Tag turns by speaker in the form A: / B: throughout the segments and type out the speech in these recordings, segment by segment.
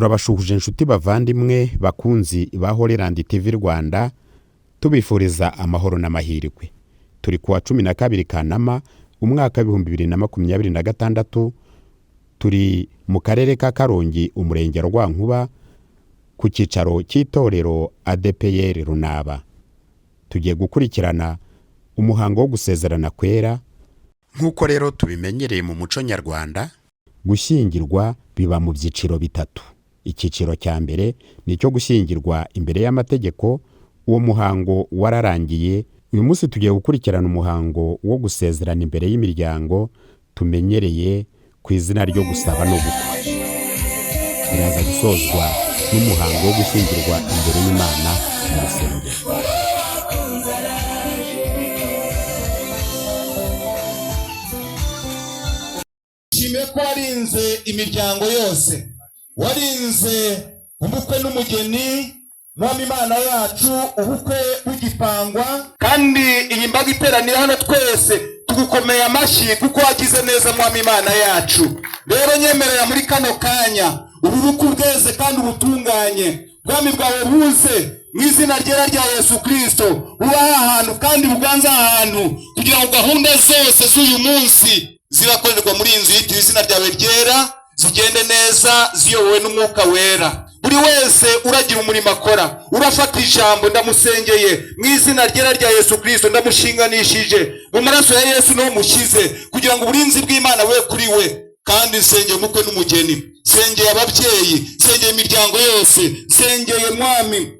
A: turabashuhuje inshuti bavandimwe bakunzi ba Horeland TV Rwanda, tubifuriza amahoro n'amahirwe. Turi kuwa 12 Kanama umwaka 2026, turi mu karere ka Karongi, umurenge Rwankuba, ku cyicaro cy'itorero ADPR Runaba. Tugiye gukurikirana umuhango wo gusezerana kwera. Nk'uko rero tubimenyereye mu muco nyarwanda, gushyingirwa biba mu byiciro bitatu. Icyiciro cya mbere ni cyo gushyingirwa imbere y'amategeko. Uwo muhango wararangiye. Uyu munsi tugiye gukurikirana umuhango wo gusezerana imbere y'imiryango tumenyereye ku izina ryo gusaba no gukwa. Biraza gusozwa n'umuhango wo gushyingirwa imbere y'Imana mu rusengero.
B: Shime ko warinze imiryango yose, warinze umukwe n'umugeni, Mwami Imana yacu, ubukwe bugipangwa, kandi iyi mbaga iteranira hano twese tugukomeye amashyi kuko wagize neza Mwami Imana yacu. Rero nyemerera muri kano kanya uburuku bweze kandi ubutunganye bwami bwawe buze mu izina ryera rya Yesu Kristo, buba ahantu kandi buganza ahantu, kugira ngo gahunda zose z'uyu munsi zirakorerwa muri inzu y'itiro izina ryawe ryera zigende neza ziyobowe n'umwuka wera. Buri wese uragira umurimo akora, urafata ijambo, ndamusengeye mu izina ryera rya Yesu Kristo, ndamushinganishije mu maraso ya Yesu no mushyize, kugira ngo uburinzi bw'Imana we kuri we. Kandi nsengeye umukwe n'umugeni, nsengeye ababyeyi, nsengeye imiryango yose, nsengeye Mwami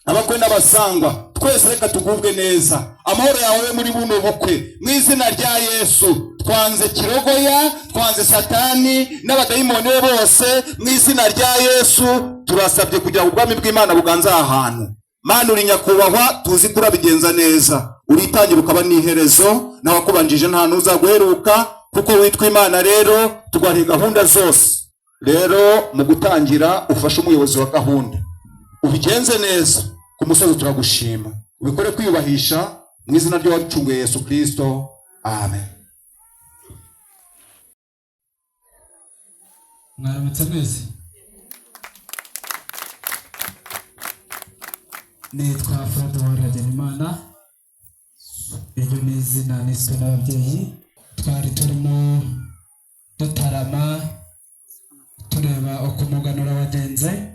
B: abakwe n'abasangwa, twese reka tugubwe neza. Amahoro yawe muri buno bukwe mu izina rya Yesu. Twanze kirogoya, twanze satani n'abadayimoni bose mu izina rya Yesu. Turasabye kugira ngo ubwami bw'Imana buganza ahantu. Mana uri nyakubahwa, tuzi kura bigenza neza, uritangira ukaba n'iherezo, nawe kubanjije nta nuzaguheruka, kuko witwa Imana. Rero tugwariye gahunda zose. Rero mu gutangira ufashe umuyobozi wa gahunda, ubigenze neza. Ku musozi turagushima, ubikore kwiyubahisha mu izina ry'uwacunguye Yesu Kristo, amen.
C: Mwaramutse mwese. Nitwa Fred Hagenimana, iryo ni izina niswe n'ababyeyi. Twari turimo dutarama tureba uko umuganura wagenze,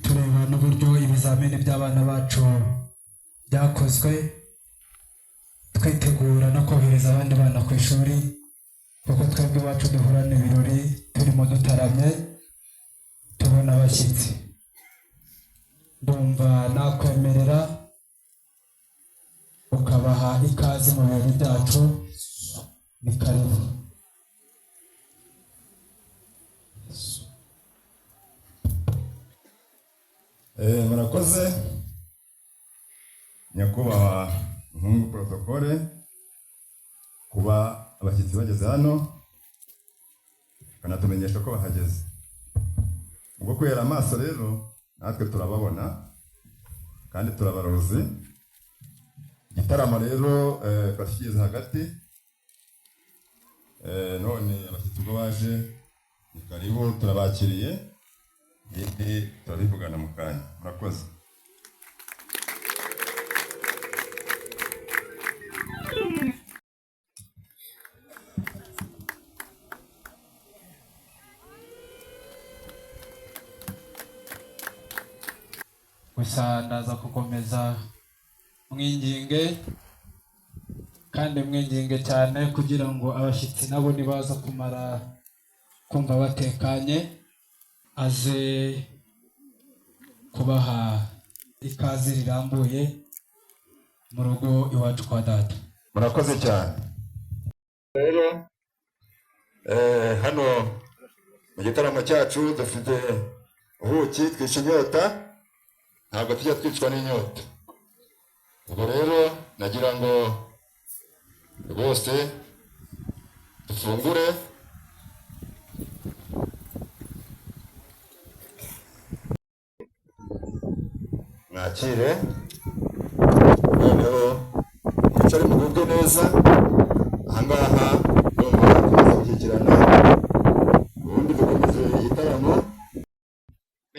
C: tureba n'uburyo ibizamini by'abana bacu byakozwe, twitegura no kohereza abandi bana ku ishuri, kuko twebwe iwacu duhorana ibirori turimo dutaramye tubona abashyitsi. Ndumva nakwemerera ukabaha ikaze mu birori byacu. Ni karibu.
D: Murakoze nyakubahwa Mpungu Protocole kuba abashyitsi bageze hano kanatumenyesha ko bahageze. Ubwo kwera amaso rero natwe turababona kandi turabarozi. Igitaramo rero twashyize hagati, none abashyitsi ubwo baje ni karibu, turabakiriye. Ibi turabivugana mu kanya. Murakoze.
C: Gusa ndaza gukomeza mwinginge, kandi mwinginge cyane kugira ngo abashyitsi nabo nibaza kumara kumva batekanye, aze kubaha ikaze rirambuye mu rugo iwacu kwa data.
D: Murakoze cyane. Rero hano mu gitaramo cyacu dufite ubuki twica inyota, ntabwo tujya twicwa n'inyota. Ubwo rero nagira ngo rwose dufungure. Mwakire, noneho mwicare mugubwe neza. Ahangaha ndumva tumaze gushyikirana, ubundi dukomeze igitaramo.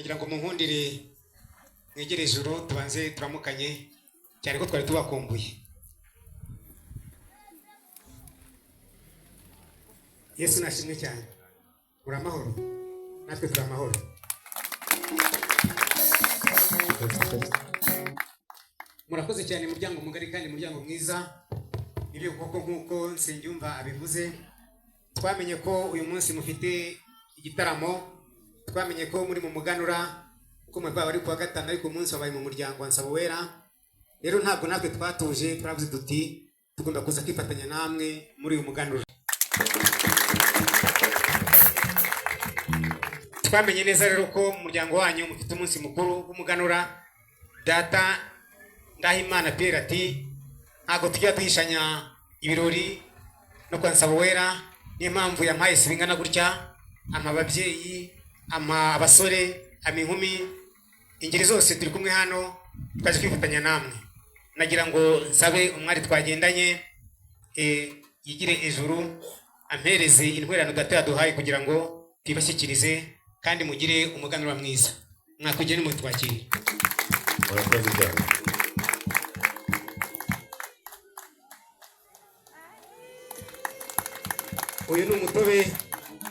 E: nagira ngo munkundire mwegere ijuru tubanze turamukanye cyane ko twari tubakumbuye. Yesu nashimwe cyane. Uri amahoro? Natwe turi amahoro. Murakoze cyane muryango mugari kandi muryango mwiza. Nibyo koko nkuko Nsengiyumva abivuze. Twamenye ko uyu munsi mufite igitaramo. Twamenye ko muri mu muganura ko mwe bari kuwa gatanu ariko umunsi wabaye mu muryango wa Nsabowera. Rero ntabwo natwe twatuje turavuze tuti tugomba kuza kwifatanya namwe muri uyu muganura. Twamenye neza rero ko mu muryango wanyu mufite umunsi mukuru w'umuganura. Data Ndahimana Pierre ati ntabwo tujya duhishanya ibirori no kwa Nsabowera. Niyo mpamvu yampaye sibingana gutya, ama ababyeyi, ama abasore, ama inkumi, ingeri zose turi kumwe hano twaje kwifatanya namwe. Nagira ngo nsabe umwari twagendanye yigire ejuru ampereze intwerano Data yaduhaye kugira ngo tibashyikirize kandi mugire umuganura mwiza. Mwakugene mu twakiri.
D: Murakoze cyane.
E: Uyu ni umutobe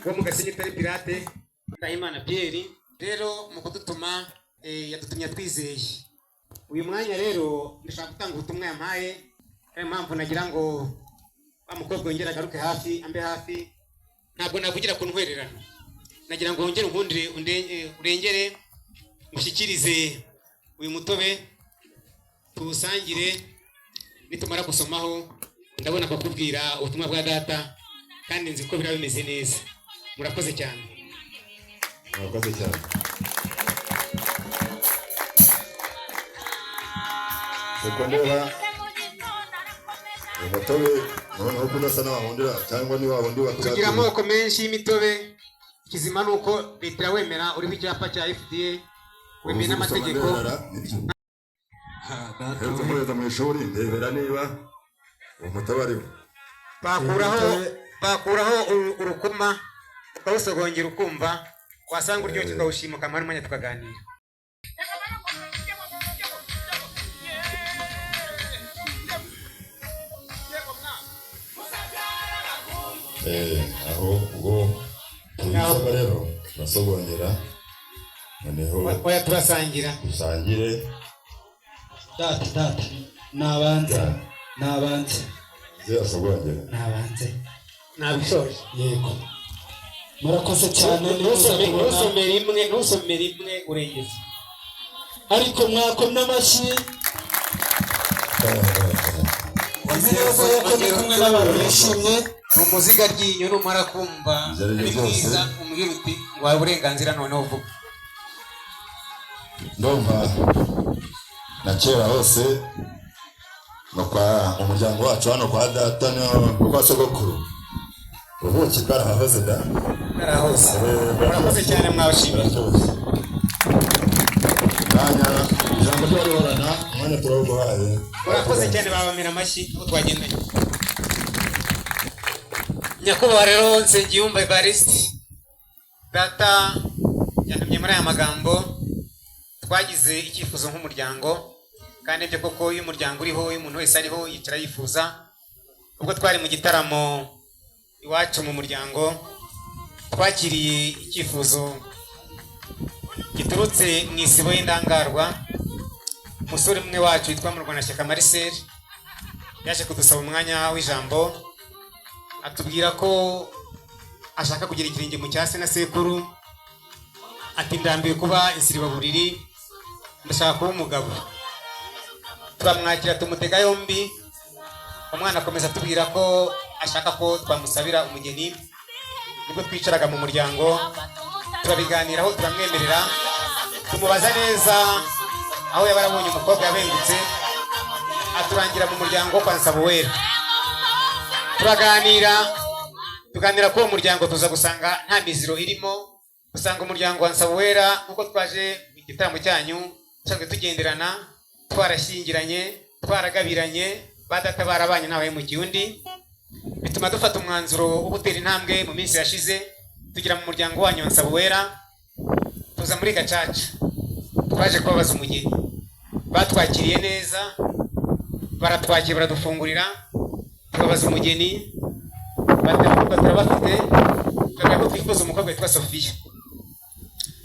E: wo mu Gasenyeri Pirate Ndahimana Pierre. Rero mu kudutuma yadutumye twizeye. Uyu mwanya rero ndashaka gutanga ubutumwa yampaye. Ari mpamvu nagira ngo bamukobwa yongera garuke hafi, ambe hafi. Ntabwo navugira ku ntwererano. Nagira ngo wongere unkundire urengere mushyikirize uyu mutobe tuwusangire. Nitumara gusomaho ndabona bakubwira ubutumwa bwa Data kandi nzi ko biraba bimeze neza. Murakoze cyane.
D: Murakoze cyane. Sekondera umutobe noneho kudasa n'abahundira cyangwa ni wabundi batatu.
E: Tugira amoko menshi y'imitobe. Kizima nuko leta irawemera uriho icyapa cya FDA wemeye n'amategeko.
D: Heza mureza mu ishuri ndebera niba umutobe ariho.
E: Bakuraho urukuma ukawusogongera ukumva wasanga uryoshye ukawushima ukamara umwanya tukaganira.
D: Aho ubwo tubisaba rero turasogongera noneho
E: oya turasangira
D: dusangire.
C: Data nabanze
D: Zirasogongera
E: nabanze nabishoje.
C: yego murakoze cyane.
E: ntusomere imwe urengeze
C: ariko mwakomye amashyi. Neza yuko ndi kumwe n'abantu bishimye.
E: umuziga ryinyo numara kumva ari mwiza umbwira uti ngo wawe uburenganzira noneho uvuga.
D: ndumva na kera hose no kwa umuryango wacu hano kwa Data no kwa sogokuru ubuki bwarahahoze da
E: narahose. Murakoze cyane mwabashimira.
D: Nanya ijambo ry'abahorana umwanya turawuguhaye.
E: Murakoze cyane babamira amashyi uko twagendanye. Nyakubahwa rero Nsengiyumva Evariste, Data yantumye muri aya magambo. Twagize icyifuzo nk'umuryango kandi ibyo koko iyo umuryango uriho, iyo umuntu wese ariho yicara yifuza. Ubwo twari mu gitaramo iwacu mu muryango twakiriye icyifuzo giturutse mu isibo y'indangarwa. Umusore umwe wacu witwa Murwanashyaka Marcel yaje kudusaba umwanya w'ijambo atubwira ko ashaka kugira ikirenge mu cyase na sekuru. Ati ndambiwe kuba insiribaburiri, ndashaka kuba umugabo. Turamwakira tumutega yombi. Umwana akomeza atubwira ko ashaka ko twamusabira umugeni. Nibwo twicaraga mu muryango turabiganiraho turamwemerera, tumubaza neza aho yaba yarabonye umukobwa yabengutse, aturangira mu muryango kwa Nsabowera. Tuganira ko uwo muryango tuza gusanga nta miziro irimo. Usanga umuryango wa Nsabowera nkuko twaje mu gitaramo cyanyu tusanzwe tugenderana, twarashyingiranye, twaragabiranye, ba Data barabanye nawe mu gihundi. Bituma dufata umwanzuro wo gutera intambwe mu minsi yashize tugira mu muryango wanyu wa Nsabowera. kuza muri gacaca twaje kubabaza umugeni, batwakiriye neza, baratwakira baradufungurira, tubabaza umugeni, turabafite, turagira ko twifuza umukobwa witwa Sophia.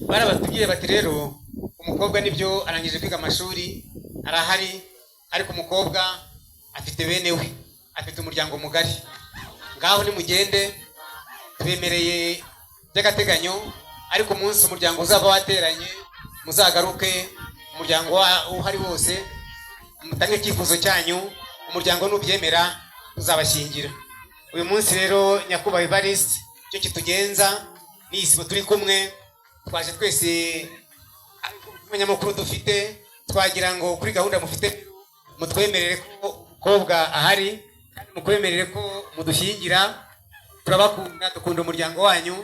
E: Barabatubwiye bati rero umukobwa nibyo arangije kwiga amashuri arahari, ariko umukobwa afite bene we, afite umuryango mugari, ngaho nimugende tubemereye by'agateganyo, ariko umunsi umuryango uzaba wateranye muzagaruke, umuryango uhari wose mutange icyifuzo cyanyu, umuryango nubyemera uzabashyingira. Uyu munsi rero nyakubahwa Evariste, cyo kitugenza ni isibo turi kumwe, twaje twese abanyamakuru dufite, twagira ngo kuri gahunda mufite mutwemerere ko umukobwa ahari, kandi mukwemerere ko mudushyingira. Turabakunda, dukunda umuryango wanyu,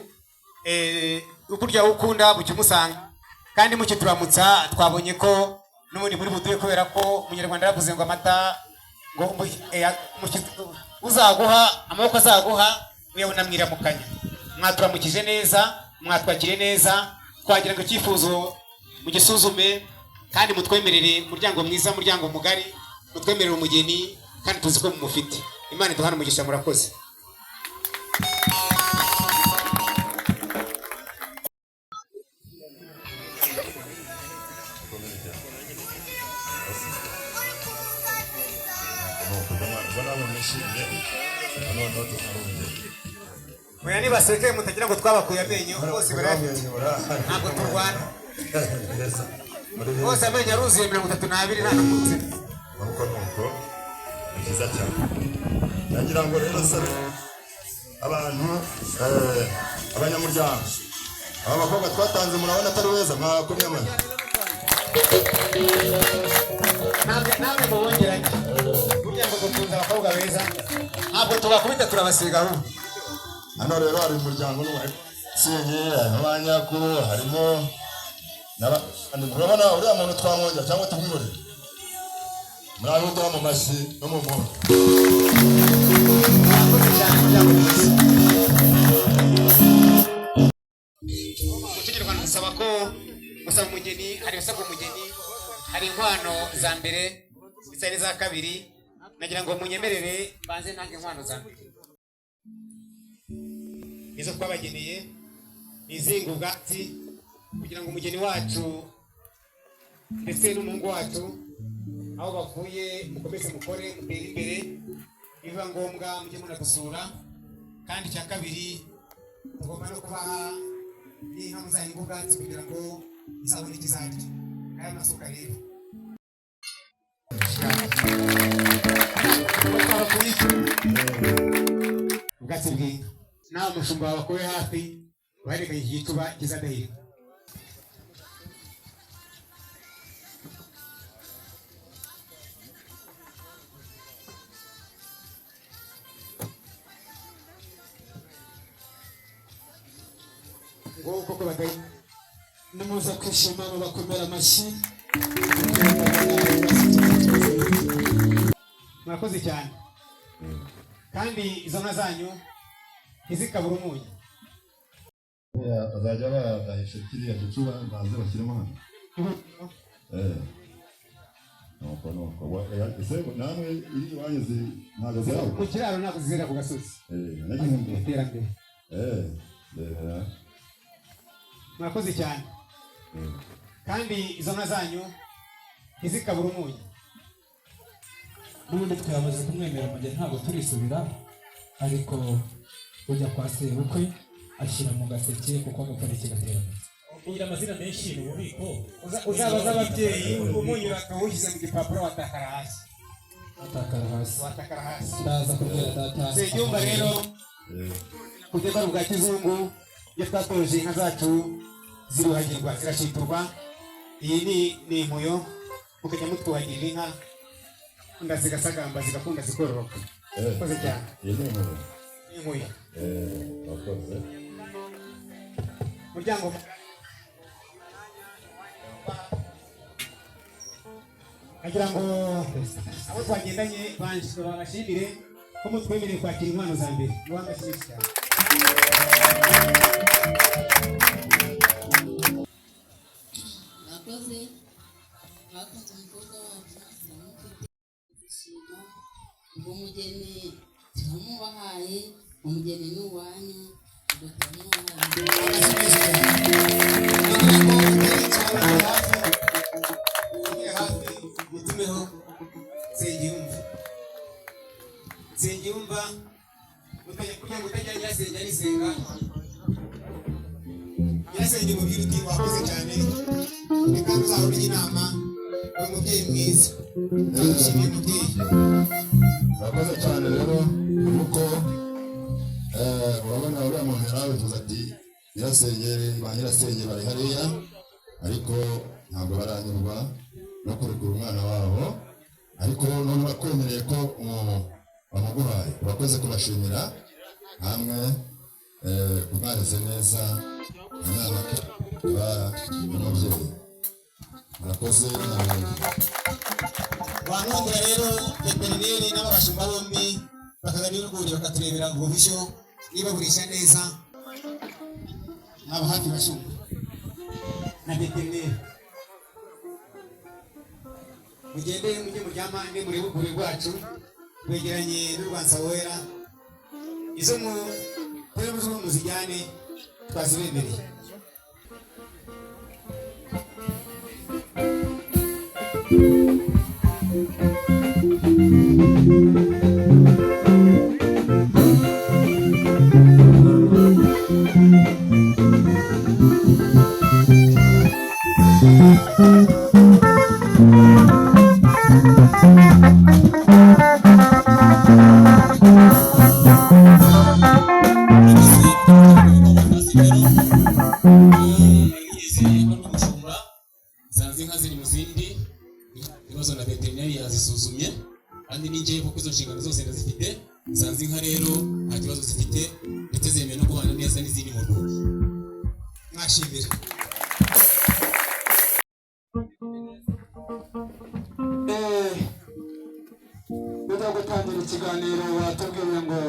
E: ukurya ukunda bucyo umusanga, kandi mucyo turamutsa twabonye ko n'ubundi muri buduye, kubera ko umunyarwanda yaravuze ngo amata ngo uzaguha amaboko azaguha uyabona mwiramukanya. Mwaturamukije neza, mwatwakire neza, twagira ngo icyifuzo mugisuzume kandi mutwemerere umuryango mwiza, umuryango mugari, mutwemerere umugeni, kandi tuzi ko mumufite. Imana iduhane umugisha, murakoze. Oya nibaseke mutagira ngo twabakuye amenyo, bose barafite, ntabwo turwana, bose amenyo aruzuye 32 nta n'umutse.
D: nuko ni byiza cyane. Nagira ngo rero sabe abantu abanyamuryango, aba bakobwa twatanze murabona atari weza, mwakomye amashyi.
E: Namwe mubongeranye burya ngo dukunze abakobwa beza, ntabwo tubakubita turabasiga aho.
D: Hano rero hari umuryango n'uwasenye, abanyakuru, harimo murabona uriya muntu twamwongera cyangwa tumwihorere, murabe uduha mu mashyi no mu muntu.
E: Mu Kinyarwanda dusaba ko gusaba umugeni, hari usabwa umugeni, hari inkwano za mbere ndetse n'iza kabiri. Nagira ngo munyemerere banze ntange inkwano za mbere, izo twabageneye izinga ubwatsi, kugira ngo umugeni wacu ndetse n'umuhungu wacu aho bavuye mukomeze mukore, mutere imbere, biba ngombwa mujye munadusura. Kandi icya kabiri tugomba no kubaha n'inka muzahinga ubwatsi kugira ngo izabone ikizarya. Aya masuka rero ubwatsi bw'inka, nawe umushumba wawe bakuwe hafi baherekanye iki gicuba kizadahirwa. ngo koko badayi
C: nimuza kwishima bakomera amashyi.
E: murakoze cyane, kandi izo nka zanyu ntizikabura umunyu.
D: Bazajya badahisha kiriya gicuba baze bashyiremo hano. nuko ese namwe iri iwanyu ntabwo ziraba
E: mu kiraro, ntabwo zizera ku gasozi. Iterambere. Murakoze cyane, kandi izo nka zanyu ntizikabura umunyu.
C: N'ubundi twamaze kumwemera umugeni, ntabwo turisubira, ariko ujya kwa sebukwe ashyira mu gaseke kuko agapfundikiye kigatera.
F: Kugira amazina menshi mu bubiko,
E: uzabaza ababyeyi, umunyu bakawushyize mu gipapuro watakara hasi. Watakara hasi.
C: Ndaza kubwira data.
E: Sebyumba rero kugeza bwa kizungu, iyo twatoje inka zacu ziruhagirwa, zirashiturwa. Iyi ni inkuyo, mukajya mutwuhagirira inka, inda zigasagamba zigakunda zikororoka. Murakoze cyane.
D: Iyi ni inkuyo.
E: Inkuyo.
D: Murakoze.
E: Muryango agira ngo abo twagendanye babashimire ko mutwemereye kwakira inkwano za mbere. Mubangashyire cyane.
G: murakoze mwakoze umukobwa wacu namufite ishima ubwo umugeni turamubahaye umugeni ni uwanyu ubwo
E: mutumeho Nsengiyumva kugira ngo utajya nyirasenge arisenga nyirasenge mubwira uti wakoze cyane reka uzahora inama umubyeyi mwiza ndagushimiye mubyeyi
D: urakoze cyane rero kuko urabona uriya muntu yarabivuze ati nyirasenge ba nyirasenge bari hariya ariko ntabwo baranyurwa no kurekura umwana wabo ariko none bakwemereye ko bamuguhaye urakoze kubashimira hamwe kumwarize neza umwana ba umubyeyi urakoze
E: wanongera rero veterineri n'abashumba bombi bakaganira urwuri bakaturebera ubushyo niba burisha neza aba hafi bashumba na veterineri mugende mujye muryama ndi muri bukuri rwacu wegeranye n'urwansa wera izo mu televiziyo muzijyane twazibemereye zanze inka ziri mu zindi ibibazo na veterineri yazisuzumye kandi n'ingiye kuko izo nshingano zose ndazifite zanze inka rero nta kibazo zifite ndetse zemewe no kubana neza n'izindi mu rwuri mwashimira
C: Mbere gutangira ikiganiro watubwiye ngo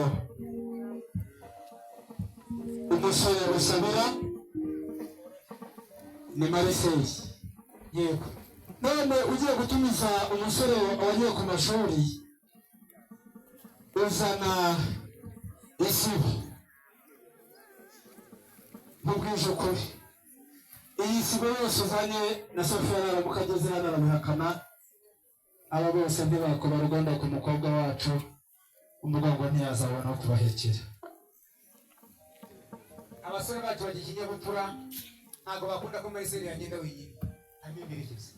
C: umusore Rusabira ni Mariseyi yego none ugiye gutumiza umusore wagiye ku mashuri uzana isibo nkubwije ukuri iyi sibo yose uzanye na Sofiya naramuka ageze hano arabihakana aba bose ntibakuba Rwanda ku mukobwa wacu umugongo ntiyazabona aho kubahekera
E: abasore bacu bagira ikinyabupfura ntabwo bakunda ko Mariseli yagenda wenyine harimo imperekeza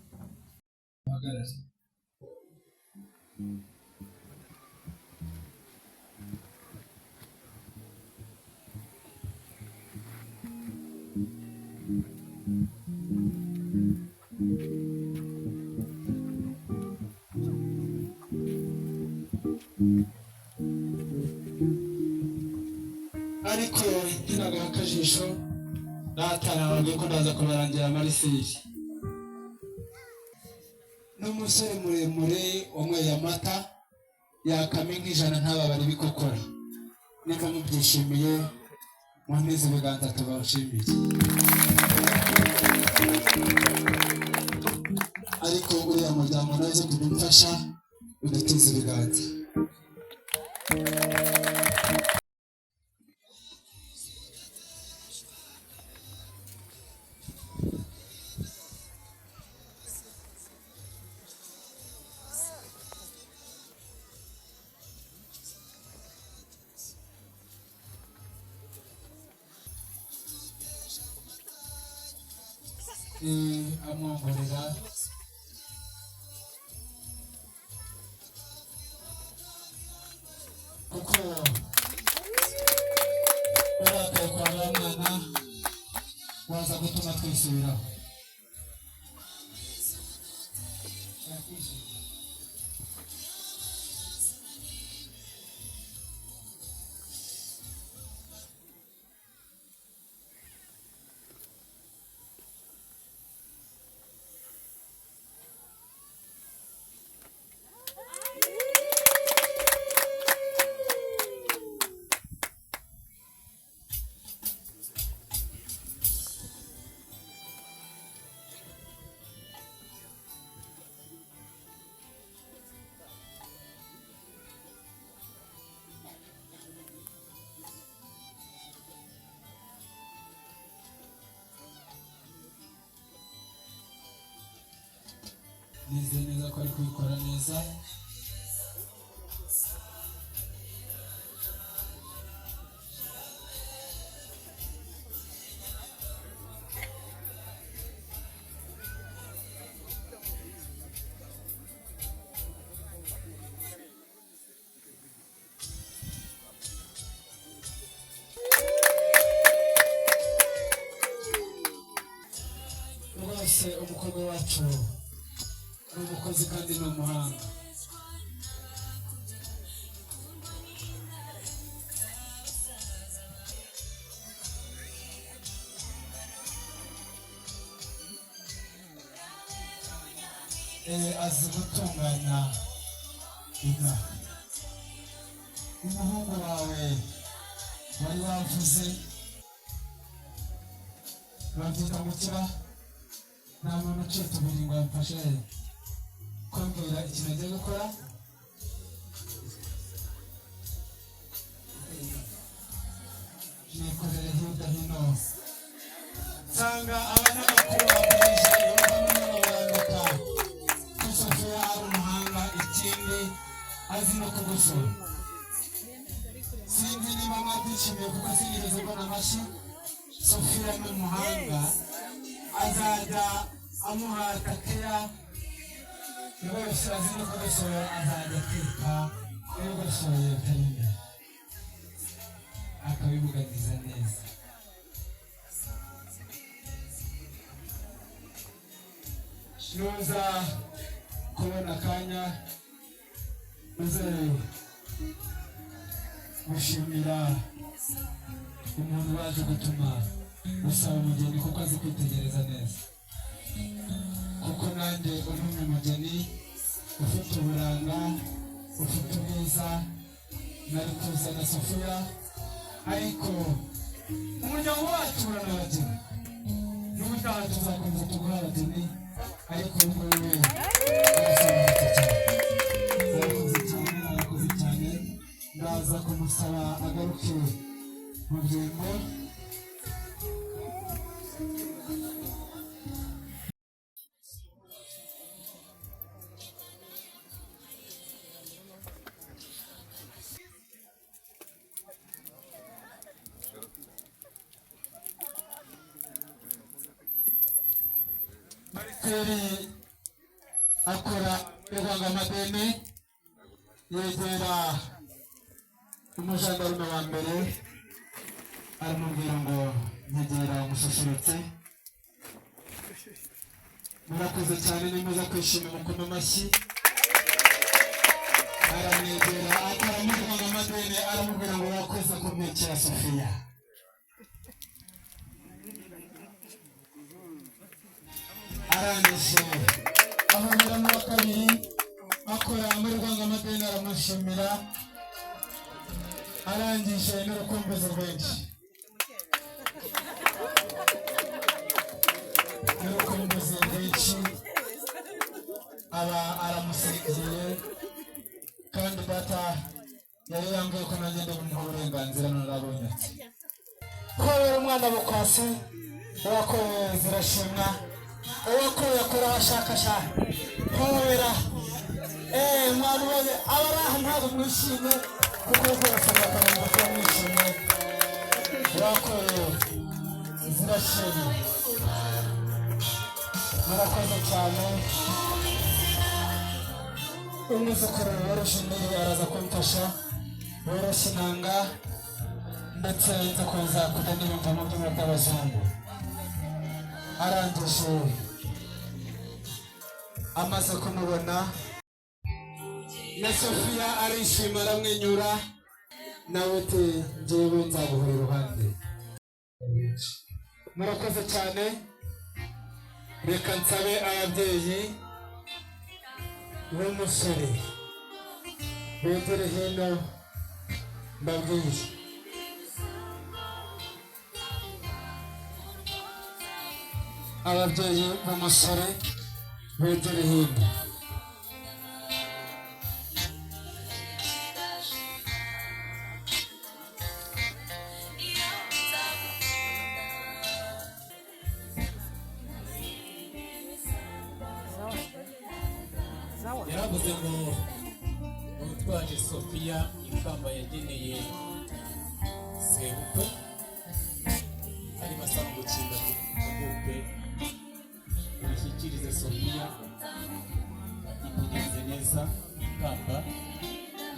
C: ariko ntinagaho akajisho natarawe ko ndaza kubarangira Mariseli n'umusore muremure wanyweye amata yakame nk'ijana ntababare ibikokora niba mubyishimiye munteze ibiganza tubashimiye ariko uriya muryango nawe kudumfasha uduteze ibiganza amwongorera kuko barakaye kwa mwana waza gutuma twisubiraho nizeye neza ko ari kubikora neza. Rwose umukobwa wacu ni umukozi kandi ni umuhanga. Azi gutunganya inka. Umuhungu wawe wari wavuze babyita gukira, nta muntu uciye tubiri ngo yamfashe kumbwira ikintu agiye gukora. Nikorere hirya hino nsanga abanyamakuru bakoresha bandika ko Sophia ari umuhanga, ikindi azi no kugosora. Sinzi niba mwabyishimiye kuko sinigeze mbona amashyi. Sophia ni umuhanga, azajya amuhata keya rwose, azi no kugosora, azajya kwita iyo ugosoye utari imbere akabibuganiza neza. Nuza kubona akanya uze gushimira umuntu waje gutuma usaba umugeni kuko azi kwitegereza neza. Kuko nanjye uri umugeni ufite uburanga, ufite ubwiza, nari kuzana Sophia, ariko umuryango wacu uranabageni. N'ubutaha tuzakomeza tuguha abageni, ariko uyu nguyu arakoze cyane. Ndaza kumusaba agaruke mu byimbo. Mariseri akora ivangamadeni, yegera umujandarume wa mbere aramubwira ngo nyegera umususurutse. Murakoze cyane, nimuza kwishima mukoma amashyi. Aramwegera akaramuvanga amadeni, aramubwira ngo wakoze kumwekera Sophia. Arangije ahobera mu wa kabiri akora muri Rwangamadeni, aramushimira. Arangije n'urukumbuzi rwinshi, aba aramusigiye, kandi data yari yambwiye ko nanjye ndi bumuha uburenganzira, narabonye ati kubera umwana bukwasi uwakorewe zirashimwa, uwakorewe akora aho ashaka ashaka kubera mwana ubonye abari aha ntabwo mwishimye, kuko rwose bakagombye kuba mwishimye. Uwakorewe zirashimwa, murakoze cyane. Umwuzukuru woroshye imbere araza kumfasha, woroshye inanga, ndetse nza kuza kujya n'ibintu mu byuma by'abazungu. Arangije amaze kumubona na Sophia arishima, aramwenyura, nawe ati njyewe nzaguhora iruhande. Murakoze cyane. Reka nsabe ababyeyi b'umusore begere hino mbabwire. Ababyeyi b'umusore begere hino.
F: yaravuze ngo utwaje Sofiya ikamba yageneye sebukwe arimo asaba gukinga ubukwe ubishyikirize Sofiya itegereze neza ikamba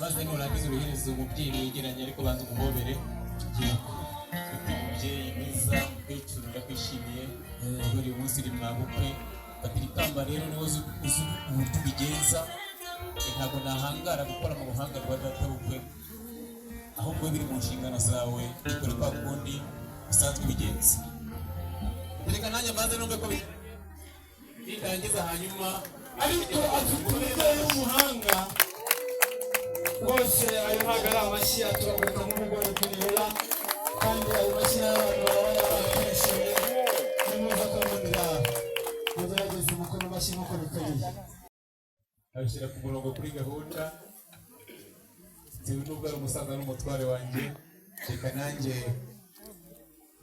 F: maze nurangiza ubihereze umubyeyi wegeranye ariko banza umuhobere umubyeyi mwiza umukecuru ndakwishimiye dore uyu munsi uri mwabukwe fatira ikamba rero niho uzi uburyo ubigenza ntabwo nahangara gukora mu buhanga rwa data bukwe ahubwo biri mu nshingano zawe bikore kwa kundi usanzwe ubigenza reka nanjye mbanze numve ko bitangiza hanyuma
C: ariko afite umubyeyi w'umuhanga rwose ayo ntabwo ari amashyi aturaguka nk'umugore kureba kandi ayo mashyi y'abantu baba yabakwishimiye nimuza kubonera mugerageze mukora amashyi nk'uko bikwiriye
F: abishyira ku murongo kuri gahunda nziwe n'ubwo ari umusaza n'umutware wanjye reka nanjye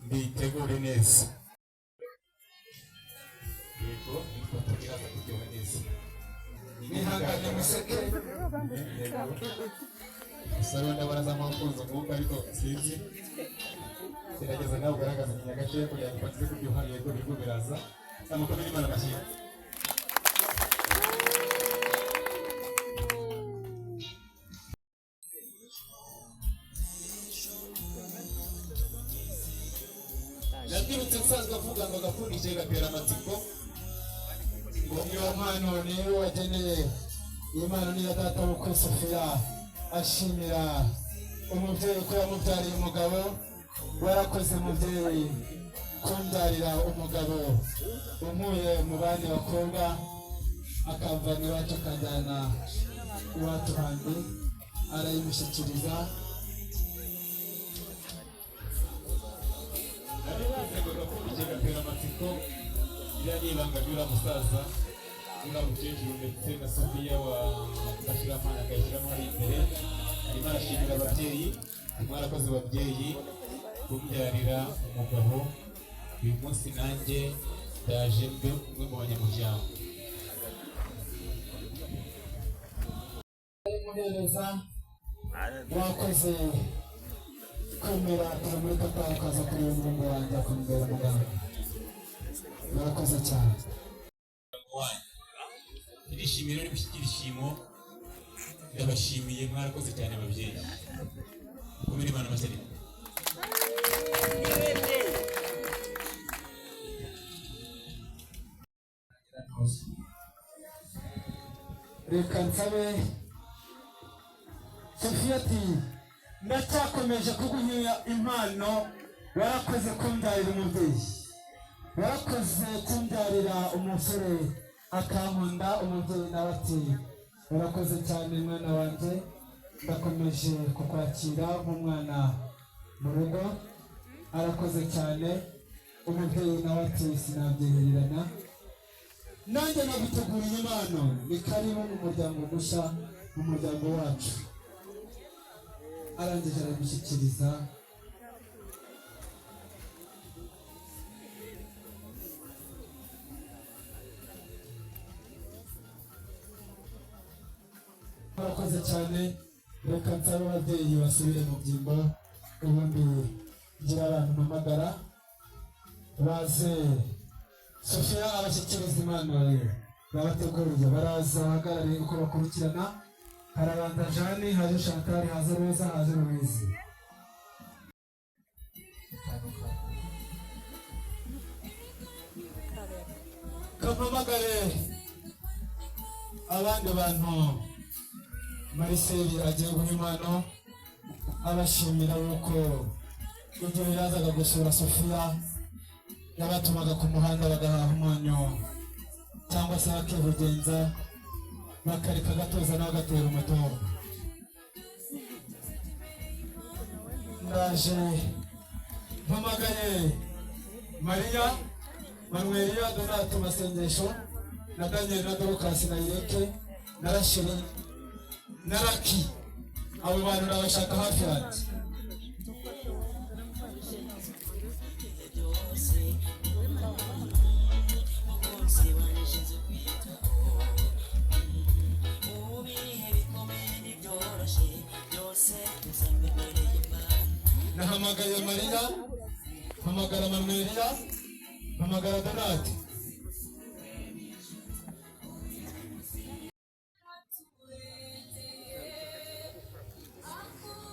F: mbitegure neza yego ifoto iraza kuryoha neza
C: nihangane museke
F: gusa rero ndabona za mpafunze umwuka ariko sinzi gerageza nawe ugaragaza inyagakeya kugira ngo bakize kuryoha yego birimo biraza amukomere imana amashyi nabyirutse nsanzwe avuga ngo agapfundikire gatera amatsiko
C: ngo niyo mpano niyo wageneye iyi mpano niyo data bukwe Sofiya ashimira umubyeyi ko yamubyariye umugabo warakoze mubyeyi kumbyarira umugabo umuye mu bandi bakobwa akamvana iwacu akajyana iwacu handi arayimushyikiriza
F: gatera amatsiko iriya ni ibanga ry'uriya musaza uriya mukecuru ndetse na Sofiya washyiramo akayishyiramo ari imbere arimo arashimira ababyeyi mwarakoze ababyeyi kumbyarira umugabo uyu munsi nanjye ndaje mbe umwe mu banyamuryango
C: muhereza wakoze kwemera turi muri kata ukaza kureba umurongo wanjye akumbera muganga murakoze cyane
F: irishimiro riri gushyikira ishimo ndabashimiye mwarakoze cyane ababyeyi kumira imana amashyari
C: reka nsabe Sofiya ati ndacyakomeje kuguha impano warakoze kumbyarira umubyeyi warakoze kumbyarira umusore akankunda umubyeyi nawe ati warakoze cyane mwana wanjye ndakomeje kukwakira nk'umwana mu rugo arakoze cyane umubyeyi nawe ati sinabyihererana nanjye naguteguriye impano ni karibu mu muryango mushya mu muryango wacu arangije arabishyikiriza murakoze cyane reka nsabe ababyeyi basubire mu byimbo ubundi ngira abantu mpamagara baze Sofiya abashyikiriza impano babateguriye baraza bahagarare uko bakurikirana harabanza Jane haje Chantal haze Roza haze Louise kampamagare abandi bantu Mariseli agiye guha impano abashimira yuko igihe yazaga gusura Sofiya yabatumaga ku muhanda bagahaha umunyu cyangwa se bakihugenza bakareka gatoza nawe agatera umutungo ndaje mpamagaye Mariya Manueliya Donato Masengesho na Daniel na Dorcas na Ireke na Rasheli na Raki abo bantu nabashaka hafi yanjye mpamagaye Mariya, mpamagara Manueliya, mpamagara Donati.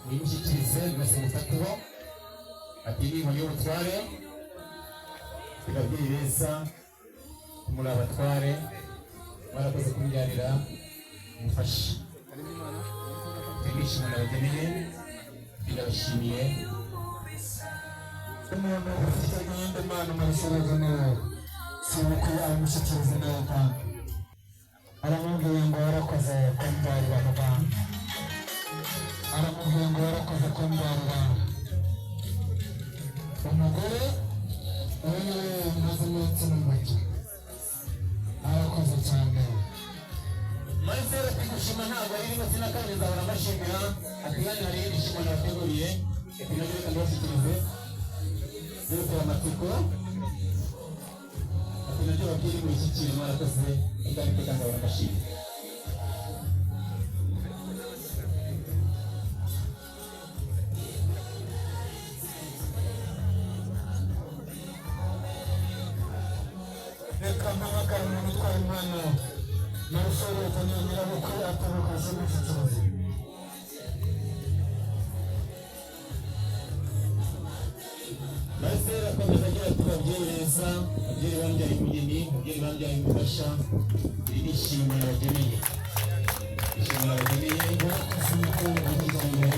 H: Nimushyikirize rwose mufatiho ati niba y'ubutware ababyeyi beza muri abatware barakoze kubyarira umufasha twishimira abageneye ndabashimiye
C: umuntu ufite gahunda Imana murashoboza nawe sibukuye amushyikiriza nawe kandi aramubwiye ngo warakoze kumbyarira muganga, aramubwiye ngo warakoze kumbyarira umugore wewe maze iminsi n'umugi, arakoze cyane.
H: Marcel kwigushima ntabwo ari rimwe sina kandi nzahora mbashimira ati hano hari ibishimo nabateguriye ati nabyo reka ndabashyikirize zose amatsiko ati nabyo babwire ngo ishyikire mwarakoze kandi reka nzahora mbashimira.
C: Reka mpamagara umuntu utwara impano Marcel yataniye nyirabukwe ataruka amushyikiriza.
H: Marcel akomeza agira ati babyeyi beza, babyeyi bambyaye umugeni, babyeyi bambyaye umufasha, iri ni ishimwe nabageneye, ishimwe nabageneye mwakoze umukungu cyane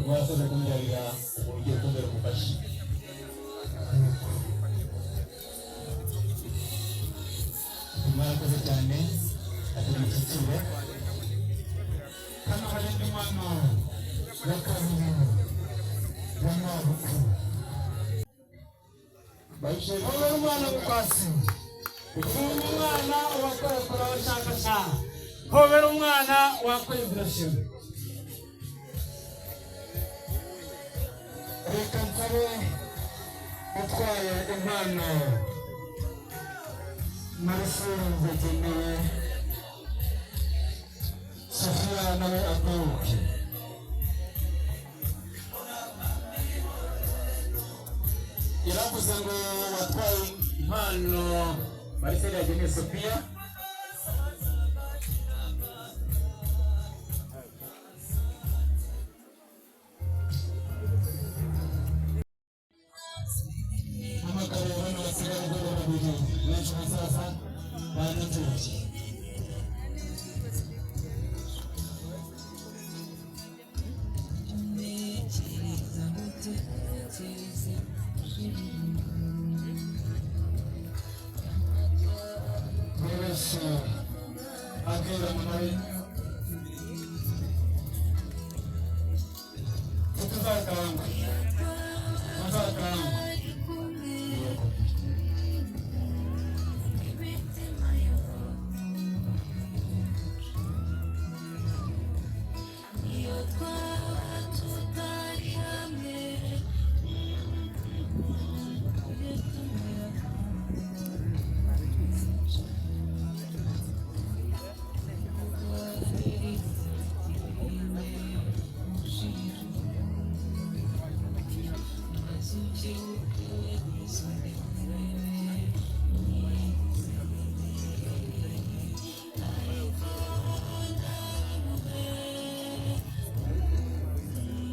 H: mwakoze kumbyarira uburyo kumbera umufasha. Mwakoze cyane ati mushyikire
C: hano hari indi mpano ya kabiri ya mwabukwe. Wowe umwana mukwasi, ukunda umwana wakora kora ushaka cyane, hobera umwana wakwibira shimwe. Reka nsabe utwaye impano Marcel yageneye Sofia nawe aguke.
H: yaravuze ngo watwaye impano Marcel yageneye Sofia.
C: Amagare bano basigaye ubwo babiri benshi bazaza banatuye. Wese agera muri tuzakarangwa tuzakarangwa.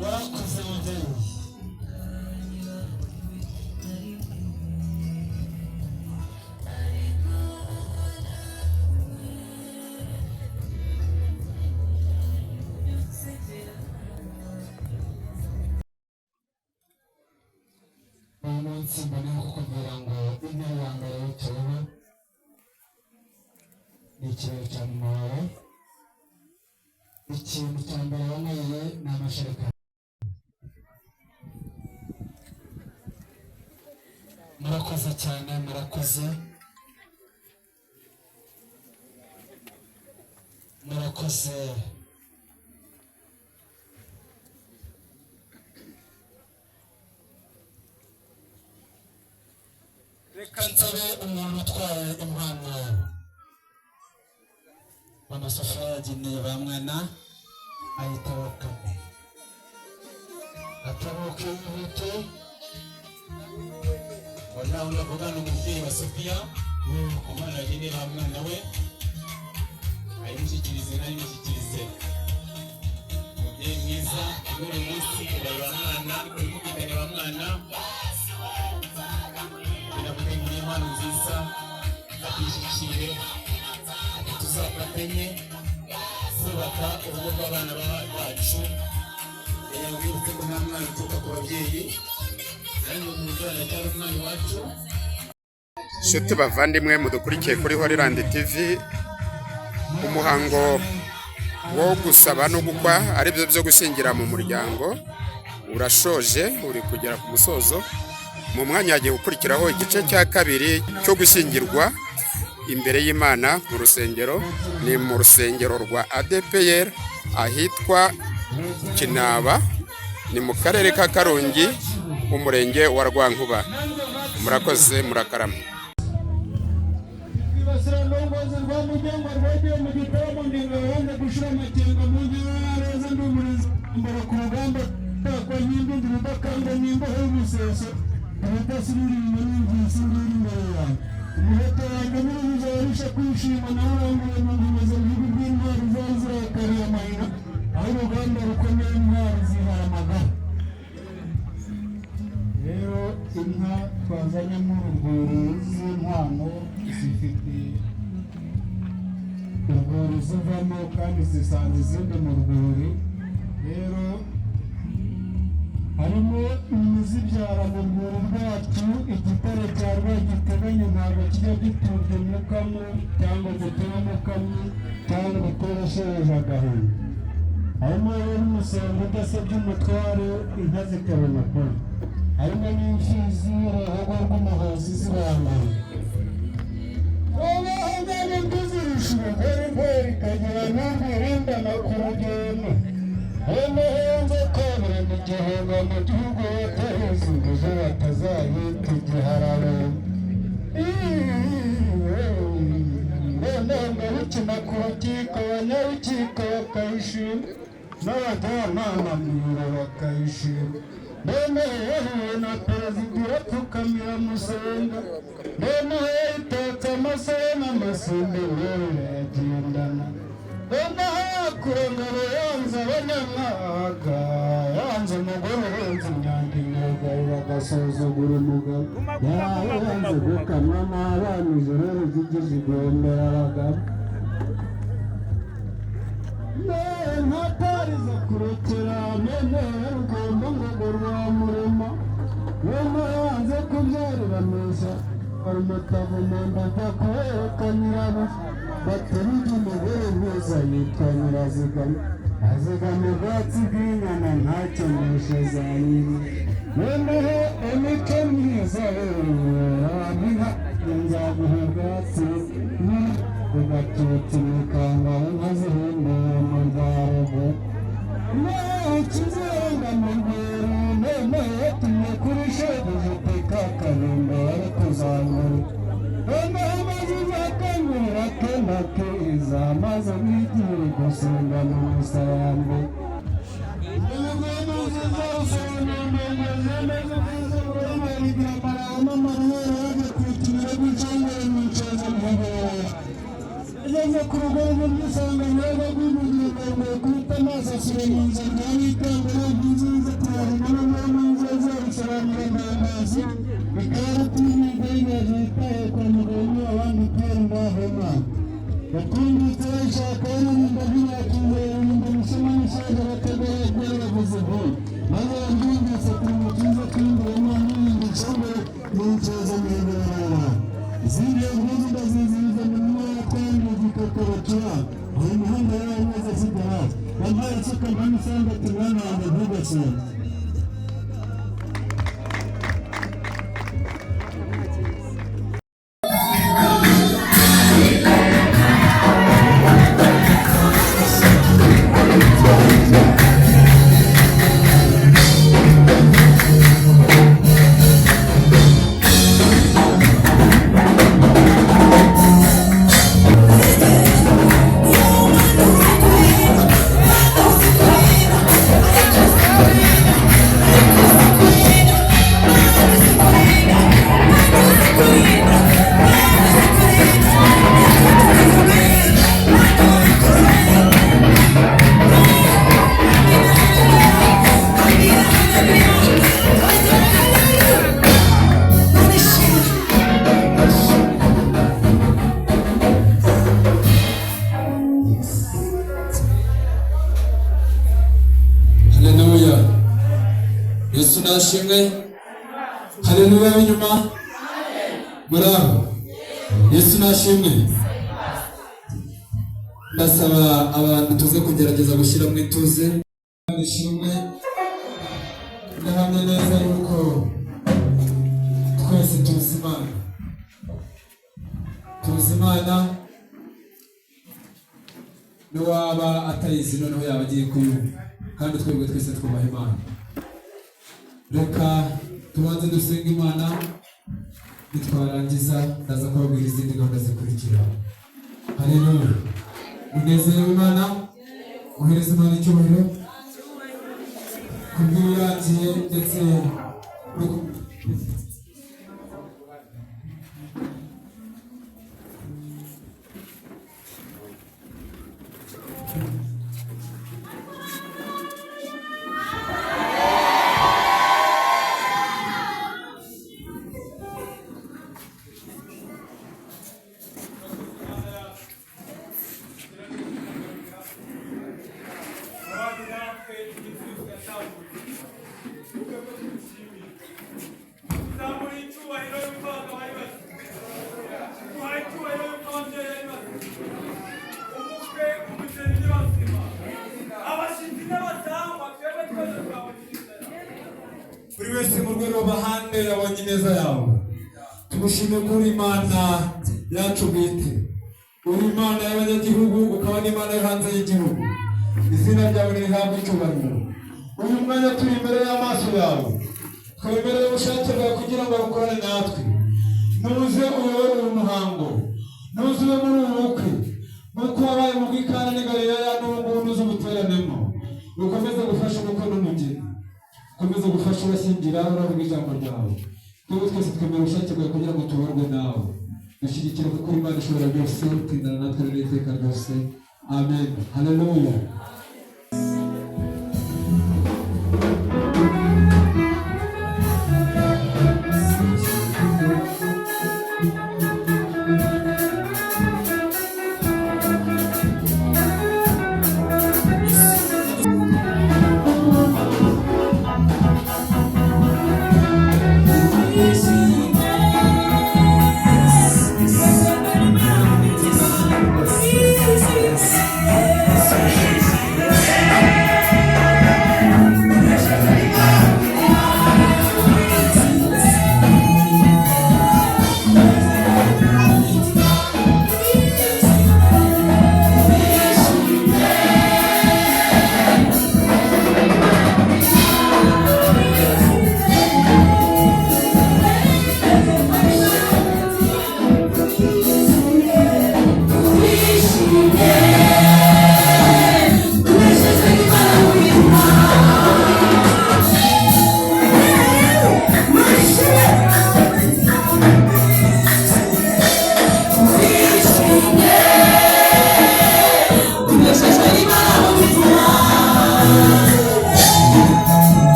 C: Warakoze mubyeyi. Uyu munsi mboneye kukubwira ngo intebe ya mbere wicayeho ni ikirere cya mama wawe. Ikintu cya mbere wanyweye ni amashereka. Murakoze cyane, murakoze murakoze. Reka nsabe umuntu utwaye impano mama Sofia yageneye ba mwana ayita Bakame. atoroke yihute.
F: nawe uravuga n'umubyeyi wa Sofiya umwana yagenera umwana we ayimushyikirize nayimushyikirize. Umubyeyi mwiza uyu munsi ureba mwana uri kugendera mwana biragutegura impano nziza atishyikire tuzafatanye kubaka urugo rw'abana bacu. Wibutse ko nta mwana uturuka ku babyeyi nanjye umubyeyi aracyari umwana iwacu.
A: Nshuti bavandimwe mudukurikiye kuri Horeland TV, umuhango wo gusaba no gukwa ari byo byo gushyingira mu muryango urashoje, uri kugera ku musozo. Mu mwanya hagiye gukurikiraho igice cya kabiri cyo gushyingirwa imbere y'Imana mu rusengero. Ni mu rusengero rwa ADPR ahitwa Kinaba, ni mu karere ka Karongi, umurenge wa Rwankuba. Murakoze, murakarama.
C: Ndongozi rwa muryango rwagiye mu gitaramo ndinga yanze gushira amakenga mu ntara z'ndumurinzi mbere ku rugamba kwa nyindi rudakanga nimba y'umuseso abadasubira n'imvisi ngiri imbere yawe. Umuheto wanjye n'uruza warusha kwishima nawe wanguye mu ngimeze mu bihugu by'intwari zari zirakariye amahina aho urugamba rukomeye intwari zihara amagara. Rero inka twazanye mu urwuri z'inkwano zifite urwuri zivamo kandi zisanga izindi mu rwuri. Rero harimo imizibyara mu rwuri rwacu. Igitare cya rwagiteganya ntabwo kijya giturwa umukamo cyangwa gitera umukamo cyangwa gitoreshereje agahinda. Harimo rero umusonga udasebye umutware, inka zitera amakuru. Harimo n'imfizi y'uruhogo rw'umuhozi zibambaye. Ubahangane bw'izirusha ubugore ikagira n'urwirindana ku rugendo. Umuhenze kabiri mu gihunga mu gihugu wataheze inguzo batazayita igihararo. Noneho ngabukina ku rukiko, abanyarukiko bakayishima n'abajyanama mu biro bakayishima. Noneho na perezida urapfukamira musenga. Noneho itatse amasoro n'amasinde yagendana. Noneho kurongora yanze abanyamwaga, yanze umugore urenze imyanda imyugayo bagasuzugura umugabo. Yaraye yanze gukamwa n'abana ijoro rigigije igombera abagabo. Ntatariza kurokera noneho rugomba ngo rwa murema. Noneho yanze kubyarira meza umutavu mu nda ajya kubereka nyirabuja. Baturije umugore mwiza yitwa Nyirazigama, azigama ubwatsi bw'inyana ntakeneshe za nyina. Noneho imico myiza inka nzaguha ubwatsi ugatutsa imikanga inka zihindura mu rwarugo. Noneho ikizenga mu rwuri, noneho yatumye kuri shebuja uteka akabimba ari kuzamura. Noneho amaze uzakangurira akenda keza maze wigiye gusenga mu musayambe. Ibigweno nziza rusobanura zemeze nziza urabarigira amarama mariyeri yaje kwitumira gucengera imicaza mugore. Igeze ku rugo rw'isanga nyaga rw'umugingo rwawe kubita amaso asura mu nzira nawe itangura nziza turarima n'umwami nziza rusobanura ndangazi. Bikaba kumwiga y'ingazi yitaye kwa muganga abandi kwera indahema. Yakumbutse ishaka y'ururinda rw'imyakingo y'ururinda musoma n'ishaje bategura rw'abavuzi ho. Maze yabyumvise ku mukiza kw'induramo n'irindi nshobora n'incaza mu ibarara. Izindi yavuze ndaziziriza mu mwanya twangiye zikakabacura. Uyu muhanda yawe neza zigara. Wampaye isuka mpanisanga ati mwana wanjye ntugasenge.
I: Yeah.
C: nashimwe. Haleluya w'inyuma. Bravo. Yesu nashimwe. Ndasaba abantu tuze kugerageza gushyira mu ituze. Nishimwe. Ndahamya neza yuko twese tuzi Imana. Tuzi Imana. N'uwaba atayizi noneho yaba agiye kuyumva. Kandi twebwe twese twubaha Imana. Reka tubanze dusenga Imana, nitwarangiza ndaza kubabwira izindi gahunda zikurikira. Haleluya. Unezerewe Imana, uhereza Imana icyubahiro kubw'urangiye ndetse buri wese mu rwego bahande yabonye neza yawe. Tugushime kuri Imana yacu bwite, uri Imana y'abanyagihugu, ukaba n'Imana yo hanze y'igihugu. Izina ryawe rihabwe icyubahiro. Uyu mwanya turi imbere y'amaso yawe, twemereye ubushake bwawe kugira ngo bukorane natwe. Nuze uyobore uyu muhango, nuze ube muri ubu bukwe, nk'uko wabaye mu bw'Ikana n'i Galilaya n'ubu ngubu nuze ubuteranemo. Ukomeze gufasha ubukwe n'umugeni, ukomeze gufasha urashyingira uravuga ijambo ryawe. Twebwe twese twemera ubushake bwawe kugira ngo tubarwe nawe. Dushyigikire kuko Imana ishobora byose, tindana natwe n'iteka ryose. Amen. Haleluya.
I: Yes.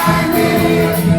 I: Thank you.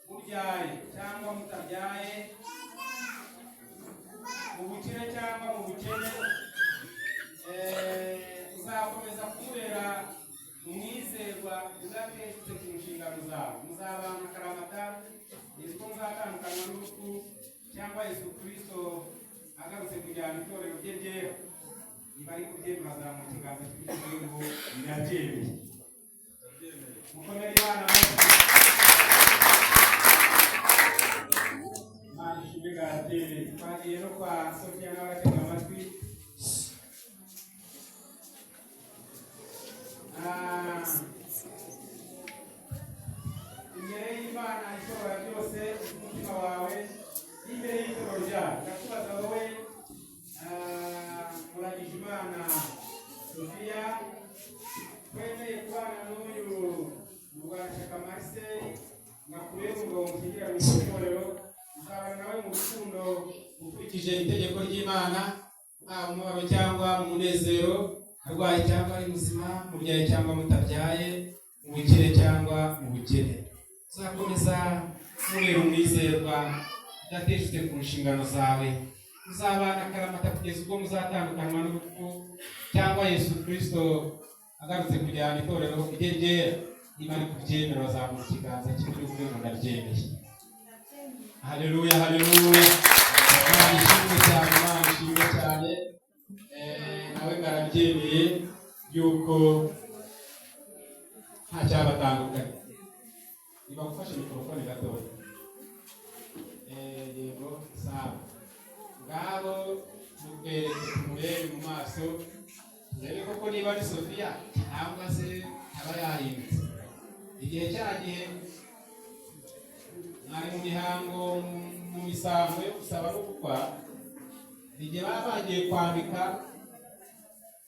I: mubyaye cyangwa mutabyaye, mu bukire cyangwa mu bukene, uzakomeza kubera umwizerwa udateshutse ku nshingano zawe. Muzabana akaramata, ko muzatandukanywa n'urupfu, cyangwa Yesu Kristo agarutse kujyana itorero rye ryera. Niba ari kubyemera azamuka ikiganza cy'iburyo ngo birabyemeye. Mukomere Imana Imana ishimwe garatebe. Twagiye no kwa Sofiya n'abatega amatwi. Imbere y'Imana ishobora byose, umutima wawe n'imbere y'itoro ryawe, ndakubaza wowe Muragijimana Sofiya, wemeye kubana n'uyu Murwanashyaka Marcel, mwakuriye ngo mushyingirane mu itorero, uzabana nawe mu rukundo ukurikije itegeko ry'Imana, haba umubabaro cyangwa umunezero, arwaye cyangwa ari muzima, mubyaye cyangwa mutabyaye, mu bukire cyangwa mu bukene. Uzakomeza kubera umwizerwa udateshutse ku nshingano zawe. Muzabana akaramata kugeza ubwo muzatandukanywa n'urupfu, cyangwa Yesu Kristo agarutse kujyana itorero rye ryera. Niba ari kubyemera bazamuka ikiganza cy'iburyo ngo ndabyemeye. Haleluya, haleluya. Imana ishimwe cyane, Imana ishimwe cyane. Nawe ngarabyemeye yuko nta cyabatandukanye. Niba gufashe mikorofone gatoya. Yego, sawa. Ngabo mutwereke tumurebe mu maso, turebe koko niba ari Sofiya cyangwa se aba yahindutse. Igihe cyagihe mwari mu mihango, mu misango yo gusaba no gukwa, igihe baba bagiye kwambika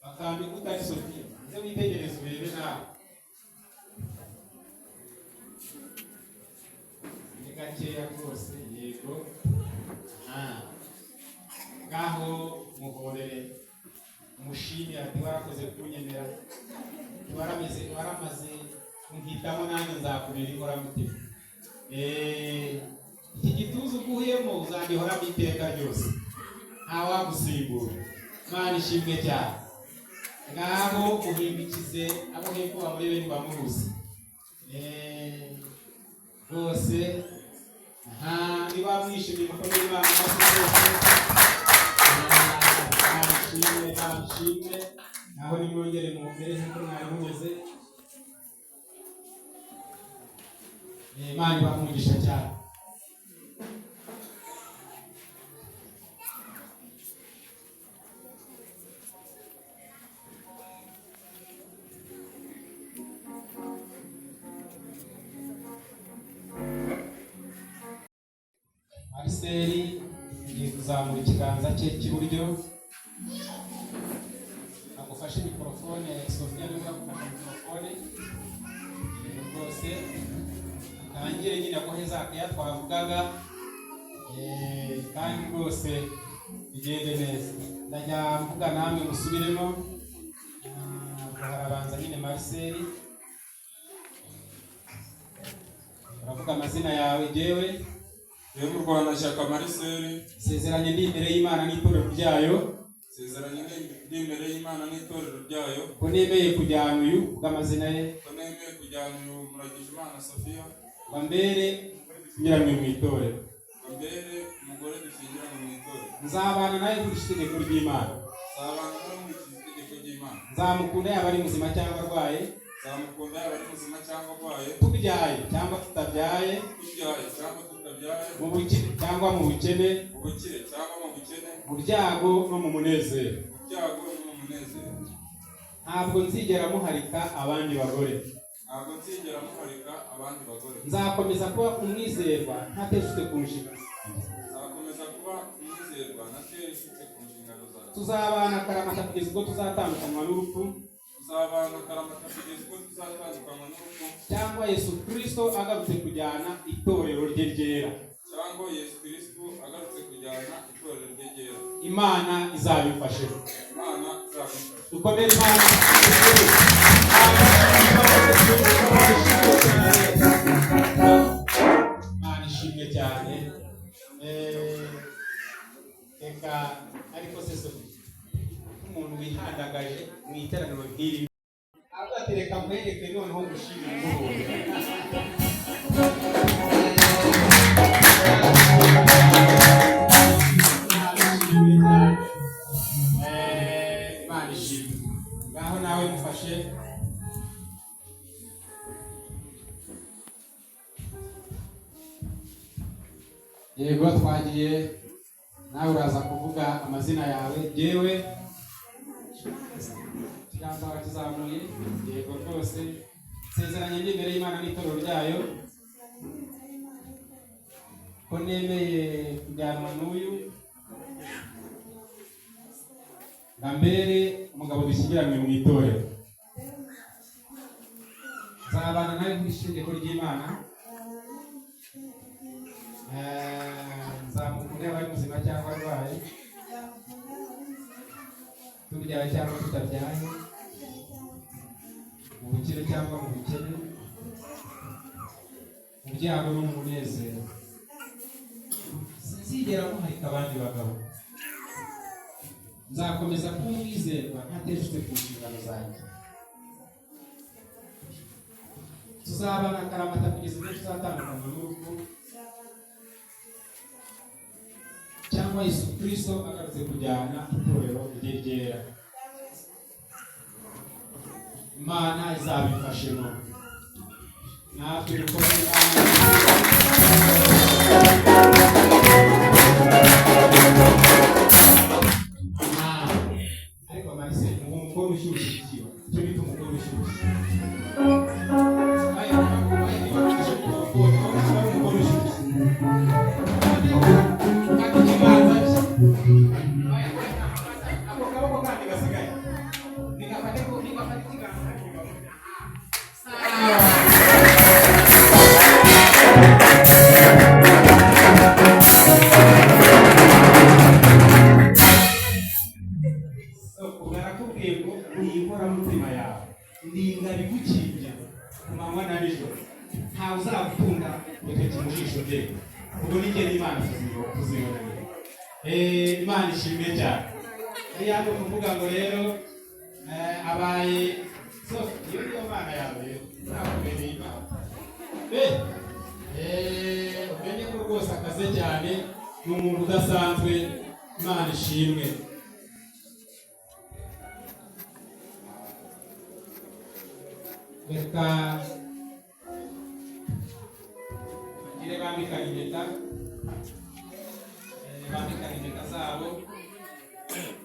I: bakambika utari Sofiya, nze witegereze urebe nawe. Ni gakeya rwose, yego. Ngaho muhorere umushimira ati warakoze kunyemera, waramaze kumpitamo nanjye nzakurira inkoramutima. Iki gituza uguyemo uzagihoramo iteka ryose, ntawagusimbura. Imana ishimwe cyane. Ngaho uhindukize abo hepfo bamurebe ntibamuruzi rwose. Niba mwishimiye mukomere Imana nshimwe, naho nimwongere mumere nk'uko mwari mumeze. Imana ibamugisha cyane. Marcel ngiye kuzamura ikiganza cye cy'iburyo, agufashe mikorofone. Sofiya niba agufashe mikorofone rwose, atangire nyine akoheza akaya twavugaga, kandi rwose bigende neza. Ndajya mvuga namwe musubiremo. Harabanza nyine Marcel, uravuga amazina yawe. Jewe
J: Murwanashyaka Marcel,
I: sezeranye ndi imbere y'Imana n'itorero ryayo,
J: sezeranye ndi imbere y'Imana n'itorero ryayo,
I: ko nemeye kujyana uyu bw'amazina ye,
J: ko nemeye kujyana uyu Muragijimana Sofiya
I: ngo mbere dushyingiranywe mu itorero,
J: ngo mbere umugore dushyingiranywe mu itorero.
I: Nzabana nawe nkurikije itegeko ry'Imana,
J: nzabana nawe nkurikije itegeko ry'Imana.
I: Nzamukunda yaba ari muzima cyangwa arwaye,
J: nzamukunda yaba ari muzima cyangwa arwaye,
I: tubyaye cyangwa tutabyaye,
J: tubyaye cyangwa tutabyaye,
I: mu bukire cyangwa mu bukene,
J: mu bukire cyangwa mu bukene,
I: mu byago no mu munezero,
J: mu byago no mu munezero.
I: Ntabwo nzigera muharika abandi bagore,
J: ntabwo nzigera muharika abandi bagore.
I: Nzakomeza kuba umwizerwa ntateshutse ku nshingano,
J: nzakomeza kuba umwizerwa ntateshutse ku nshingano zawe.
I: Tuzabana akaramata kugeza ubwo tuzatandukanywa n'urupfu,
J: tuzabana akaramata kugeza ubwo tuzatandukanywa n'urupfu,
I: cyangwa Yesu Kristo agarutse kujyana itorero rye ryera,
J: cyangwa Yesu Kristo agarutse kujyana itorero rye ryera.
I: Imana izabifashe.
J: Imana izabifashe.
I: Dukomere Imana.
K: cyane reka ariko se Sophie umuntu wihandagaje mu iteraniro nk'iri agatereka mwereke noneho gushimira Imana ishimwe ngaho nawe mufashe yego twagiye nawe uraza kuvuga amazina yawe yewe kiganza wakizamuye yego rwose nsezeranye n'imbere y'Imana n'itorero ryayo ko nemeye kujyanwa n'uyu ngambere umugabo dushyingiranwe mu itorero nzabana nawe kw'ishingiro ry'Imana nzamukunda yaba ari muzima cyangwa arwaye tubyaye cyangwa tutabyaye mu bukire cyangwa mu bukene mu byago no mu munezero sinzigera muharika abandi bagabo nzakomeza kuba umwizerwa ntateshutse ku nshingano zanjye tuzabana akaramata kugeza igihe tuzatandukana n'urupfu cyangwa Yesu Kristo agarutse kujyana itorero rye ryera Imana izabifashemo natwe dukore ariko marise umukoro ushyushye ikiba icyo bita umukoro ushyushye Imana ishimwe cyane hano kuvuga ngo rero abaye iyo niyo Mana yawe nakubereye Imana umenye ko rwose akaze cyane ni umuntu udasanzwe Imana ishimwe reka bagire bambikana impeta bambikana impeta zabo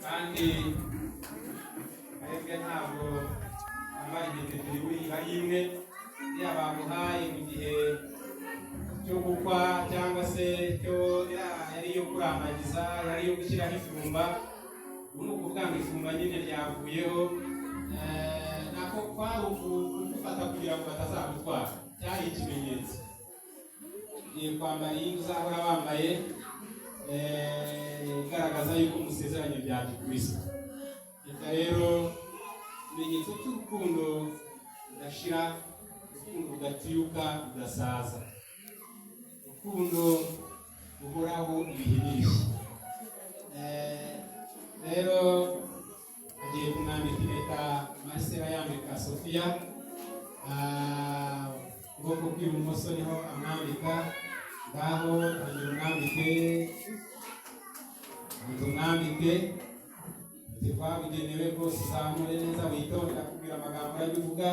K: kandi mwebwe ntabwo bambara impeta ebyiri buriya imwe iriya bamuhaye mu gihe cyo gukwa cyangwa se cyo yari iyo kurambagiza yari iyo gushyiraho ifumba ubu ni ukuvuga ngo ifumba nyine ryavuyeho nako kwari ukufata kugira ngo batazagutwara cyari ikimenyetso ugiye kwambara iyi uzahora wambaye igaragaza yuko musezeranye bya Kristo reka rero ikimenyetso cy'urukundo rudashira urukundo rudatiyuka rudasaza urukundo ruhoraho ibihe n'ibishya rero agiye kumwambika impeta Marcela yambika Sophia ukuboko kw'ibumoso niho amwambika ngaho agira umwambike twabugenewe rwose uzamure neza witondera kubwira amagambo arabivuga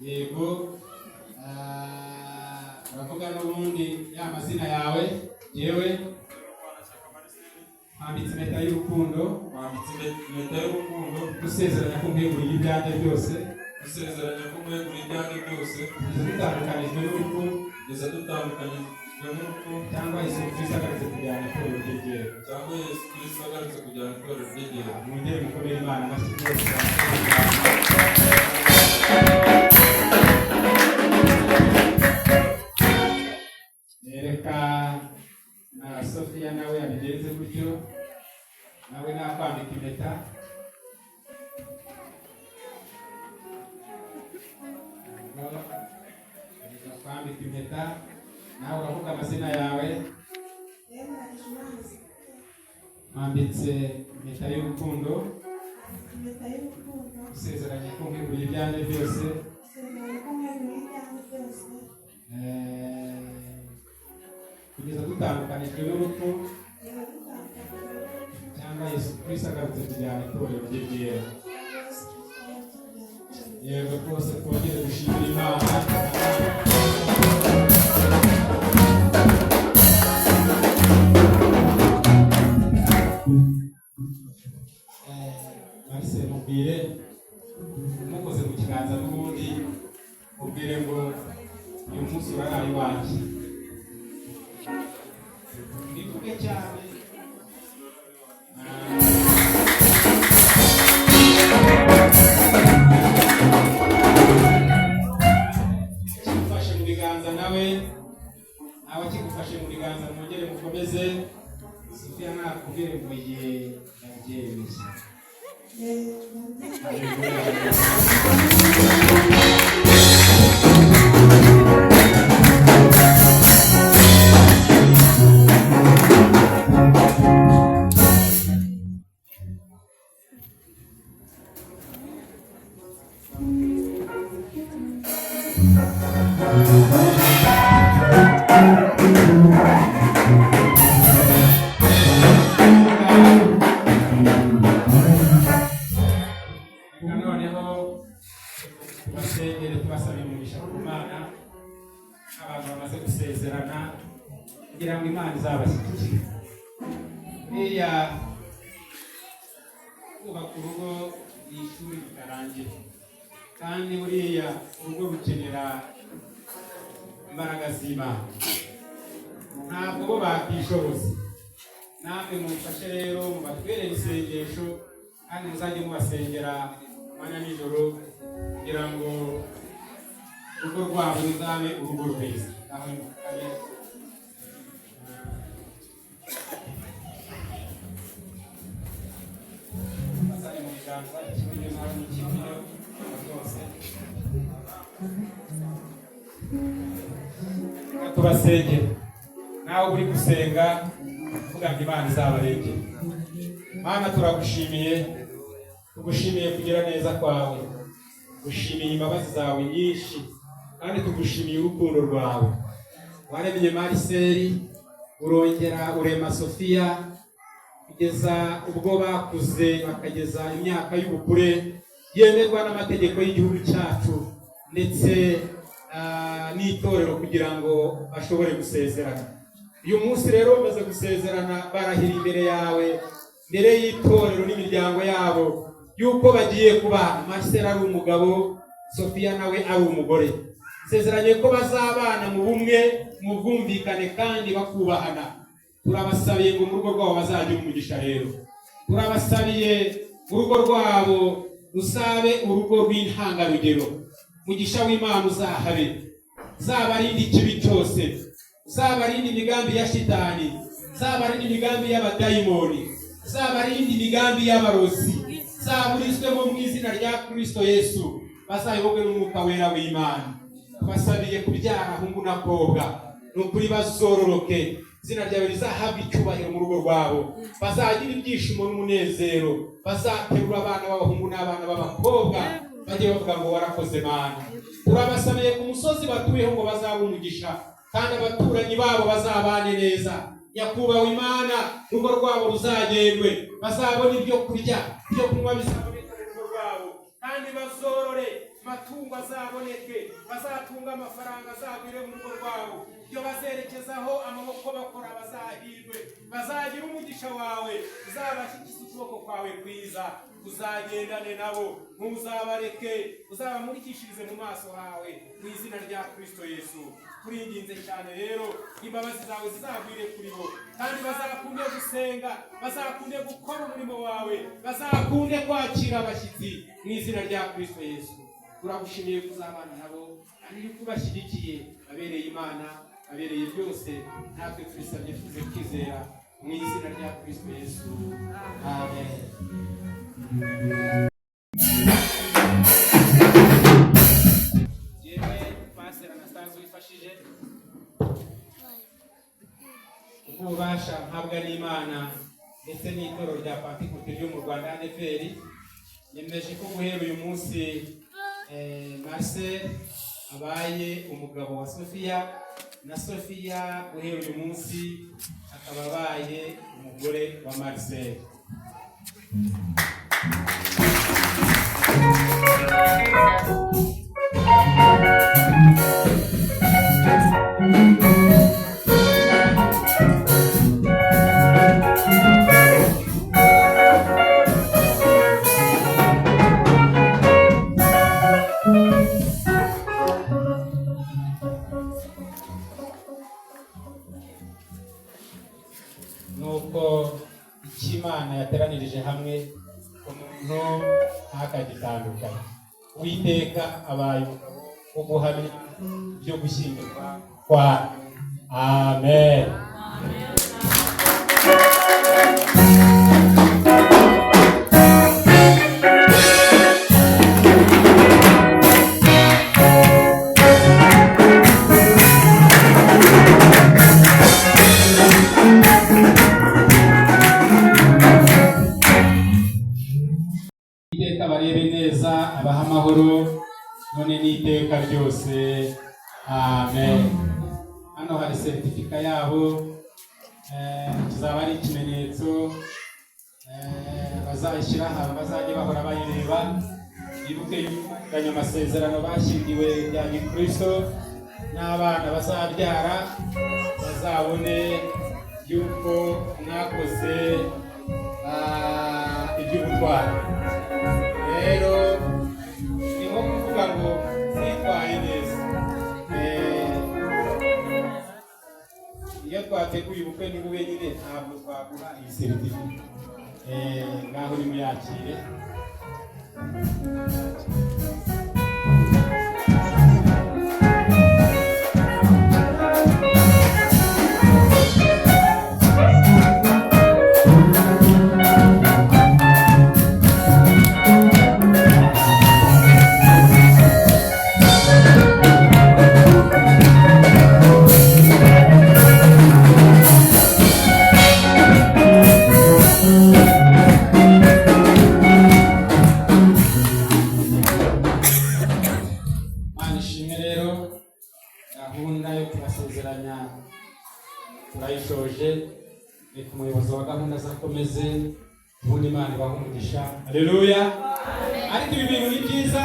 K: yego uravuga n'ubundi ya mazina yawe yewe mwambitse impeta y'urukundo dusezeranya ko mweguriye ibyanjye byose dutandukanijwe n'urupfu cyangwa Yesu Kristo agarutse kujyana itorero rye ryera mwongere mukomere Imana amashyi rwose reka na Sophia nawe yabigenze gutyo nawe nakwambika impeta kwambika impeta nawe uravuga amazina yawe. Mwambitse impeta y'urukundo, usezeranye ko nkweguriye ibyanjye byose, kugeza dutandukanijwe n'urupfu cyangwa Yesu Kristo agarutse kujyana itorero rye ryera. Yego rwose twongere gushimira Imana. Marise mubwire mukoze mu kiganza n'ubundi mubwire ngo uyu munsi uraraye iwanjye. Bivuge cyane. Kigufashe mu biganza nawe, abakigufashe mu biganza mwongere mukomeze. Sophia nakubwire ngo ye yabyemeye. Tubasabye umugisha ku Mana abantu bamaze gusezerana kugira ngo Imana izabashyigikire. Buriya kubaka urugo ni ishuri ritarangira, kandi buriya urugo rukenera imbaraga z'Imana, ntabwo bo bakishoboza. Namwe mumfashe rero mubatwerere isengesho kandi muzajye mubasengera amanywa n'ijoro kugira ngo urugo rwabo ruzabe urugo rwiza. Tubasengere nawe uri gusenga uvuga ngo Imana izabarengere. Mana turagushimiye, tugushimiye kugira neza kwawe, tugushimiye imbabazi zawe nyinshi, kandi tugushimiye urukundo rwawe. Waremye Mariseri, urongera urema Sophia kugeza ubwo bakuze bakageza imyaka y'ubukure yemerwa n'amategeko y'igihugu cyacu ndetse n'itorero kugira ngo bashobore gusezerana. Uyu munsi rero bamaze gusezerana barahira imbere yawe, mbere y'itorero n'imiryango yabo, yuko bagiye kubana. Mariseri ari umugabo, Sophia nawe ari umugore. Sezeranye ko bazabana mu bumwe, mu bwumvikane kandi bakubahana. Turabasabiye ngo mu rugo rwabo bazagira umugisha rero. Turabasabiye urugo rwabo rusabe urugo rw'intangarugero. Mugisha w'Imana uzahabe, uzabarinde ikibi cyose, uzabarinde imigambi ya shitani, uzabarinde imigambi y'abadayimoni, uzabarinde imigambi y'abarozi, uzaburizwemo mu izina rya Kristo Yesu, bazayobogwe n'umwuka wera w'Imana. Tubasabiye kubyara hungu na kobwa, nukuri bazororoke, izina ryawe rizahabwa icyubahiro mu rugo rwabo, bazagira ibyishimo n'umunezero, bazaterura abana b'abahungu n'abana b'abakobwa, bajye bavuga ngo warakoze Mana. Turabasabiye ku musozi batuyeho ngo bazabe umugisha, kandi abaturanyi babo bazabane neza. Nyakubahwa Imana, urugo rwabo ruzagendwe, bazabona ibyo kurya, ibyo kunywa bizaboneka mu rugo rwabo, kandi bazorore, amatungo azaboneke, bazatunga amafaranga azagwire mu rugo rwabo. Ibyo bazerekezaho amaboko bakora bazahirwe, bazagira umugisha wawe, uzabashyikiza ukuboko kwawe kwiza, uzagendane nabo, ntuzabareke, uzabamurikishirize mu maso hawe, mu izina rya Kristo Yesu. Turinginze cyane rero imbabazi zawe zizagwire kuri bo, kandi bazakunde gusenga, bazakunde gukora umurimo wawe, bazakunde kwakira abashyitsi mu izina rya Kristo Yesu. Turagushimiye kuzabana nabo kandi yuko ubashyigikiye, abereye Imana, abereye byose. Natwe tubisabye tuze kwizera mu izina rya Kristo Yesu. Amen. Yewe Pastor Anastase wifashije kububasha mpabwa n'Imana ndetse n'itorero rya Pentecote ryo mu Rwanda ADPR, nemeje ko guhera uyu munsi Marcel abaye umugabo wa Sofia, na Sofia guhera uyu munsi akaba abaye umugore wa Marcel. Nuko Imana yateranirije hamwe umuntu ntakagitandukanye. Uwiteka abaye wo guhamya byo gushyingirwa kwa. Amen. Iteka barebe neza, abaha amahoro none n'iteka ryose. Amen. Hano hari certifica yabo, kizaba ari ikimenyetso bazayishyira ahantu bazajya bahora bayireba, bibuke y'umuganya amasezerano bashyingiwe bya Gikristo, n'abana bazabyara bazabone yuko mwakoze iby'ubutwari. Rero ni nko kuvuga ngo twitwaye neza. Iyo twateguye ubukwe ni bube nyine ntabwo twagura iyi certificate. Ngaho nimuyakire. Turayishoje, reka umuyobozi wa gahunda azakomeze, ubundi Imana ibahe umugisha. Haleluya. Ariko ibi bintu ni byiza,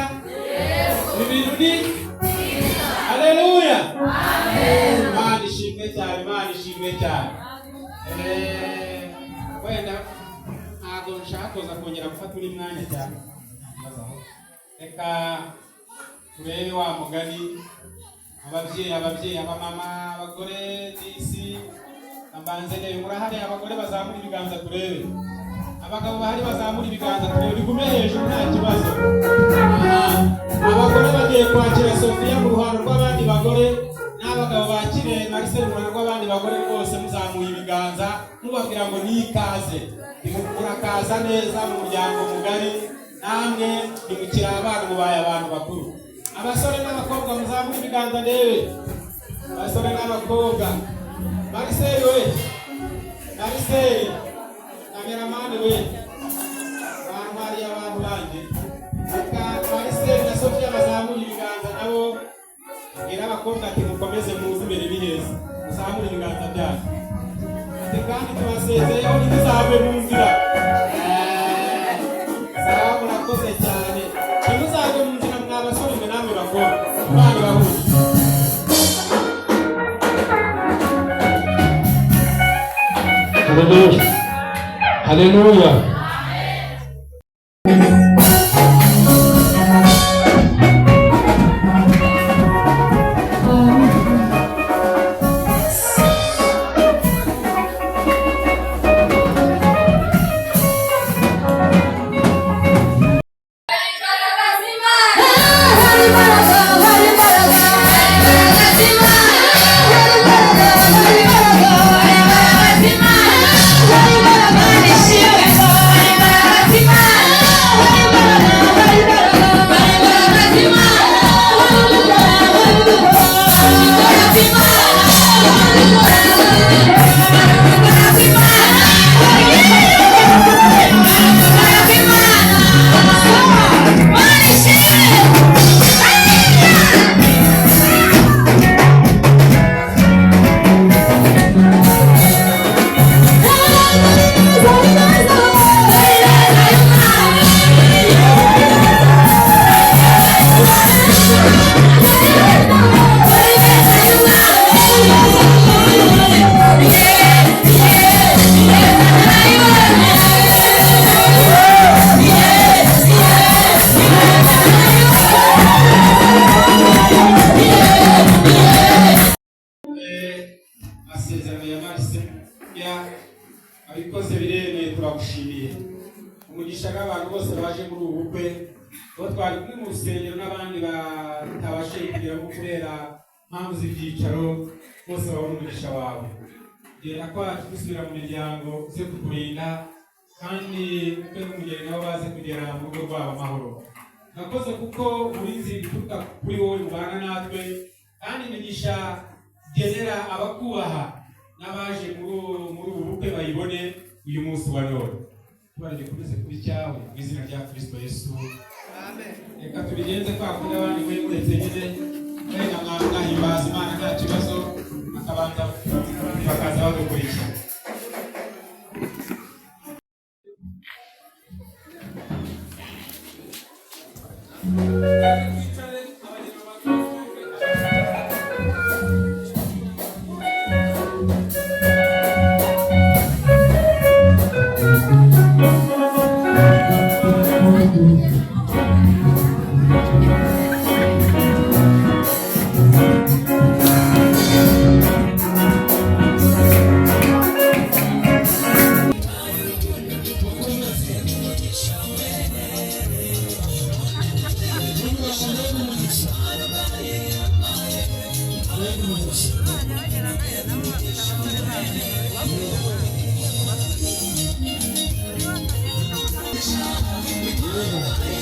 K: ibi bintu ni byiza. Haleluya. Imana ishimwe cyane, Imana ishimwe cyane. Wenda ntabwo nshaka kuza kongera gufata undi mwanya cyane. Reka turebe wa mugani, ababyeyi, abamama, abagore n'isi. Ambanzene murahari, abagore bazamura ibiganza turebe, abagabo bahari bazamura ibiganza turebe, bigume hejuru nta kibazo. Abagore bagiye kwakira Sofia mu ruhando rw'abandi bagore, n'abagabo bakire Marcel mu ruhando rw'abandi bagore, rwose muzamuye ibiganza mubabwira ngo ni ikaze, murakaza neza mu muryango mugari, namwe nimukira abana mubaye abantu bakuru. Abasore n'abakobwa muzamura ibiganza ndebe, abasore n'abakobwa. Marcel we, Marcel, cameraman we, bantwariye abantu banje. Reka Marcel na Sofia bazamura ibiganza nabo, bwira abakobwa ati mukomeze muze imbere ni heza, muzamure ibiganza byanyu. Ati kandi tubasezeyeho ntituzave mu nzira. Sawa, murakoze cyane. Ntimuzave mu nzira mwa basore mwe namwe bakobwa. Imana ibahe.
H: Haleluya. Haleluya.
L: Bye.
I: amasezerano ya Marse abikoze biremeye turagushimiye umugisha n'abantu bose baje muri ubu bukwe bo twari kumwe mu rusengero n'abandi batabashe kugeramo kubera mpamvu z'ibyicaro bose babona umugisha wawe gera kwacu dusubira mu miryango uze kuturinda kandi ukwe n'umugeni nabo baze kugera mu rugo rwabo amahoro nakoze kuko urinzi bituruka kuri wowe mubana natwe kandi imigisha genera abakubaha n'abaje muri ubu bukwe bayibone uyu munsi wa none tubaragikomeze kuri cyawe mu izina rya Kristo Yesu amen. Reka tubigenze kwa kundi abandi mwe muretse nyine wenda mwahimbaza Imana nta kibazo akabanza bakaza badukurikira.
L: Yeah.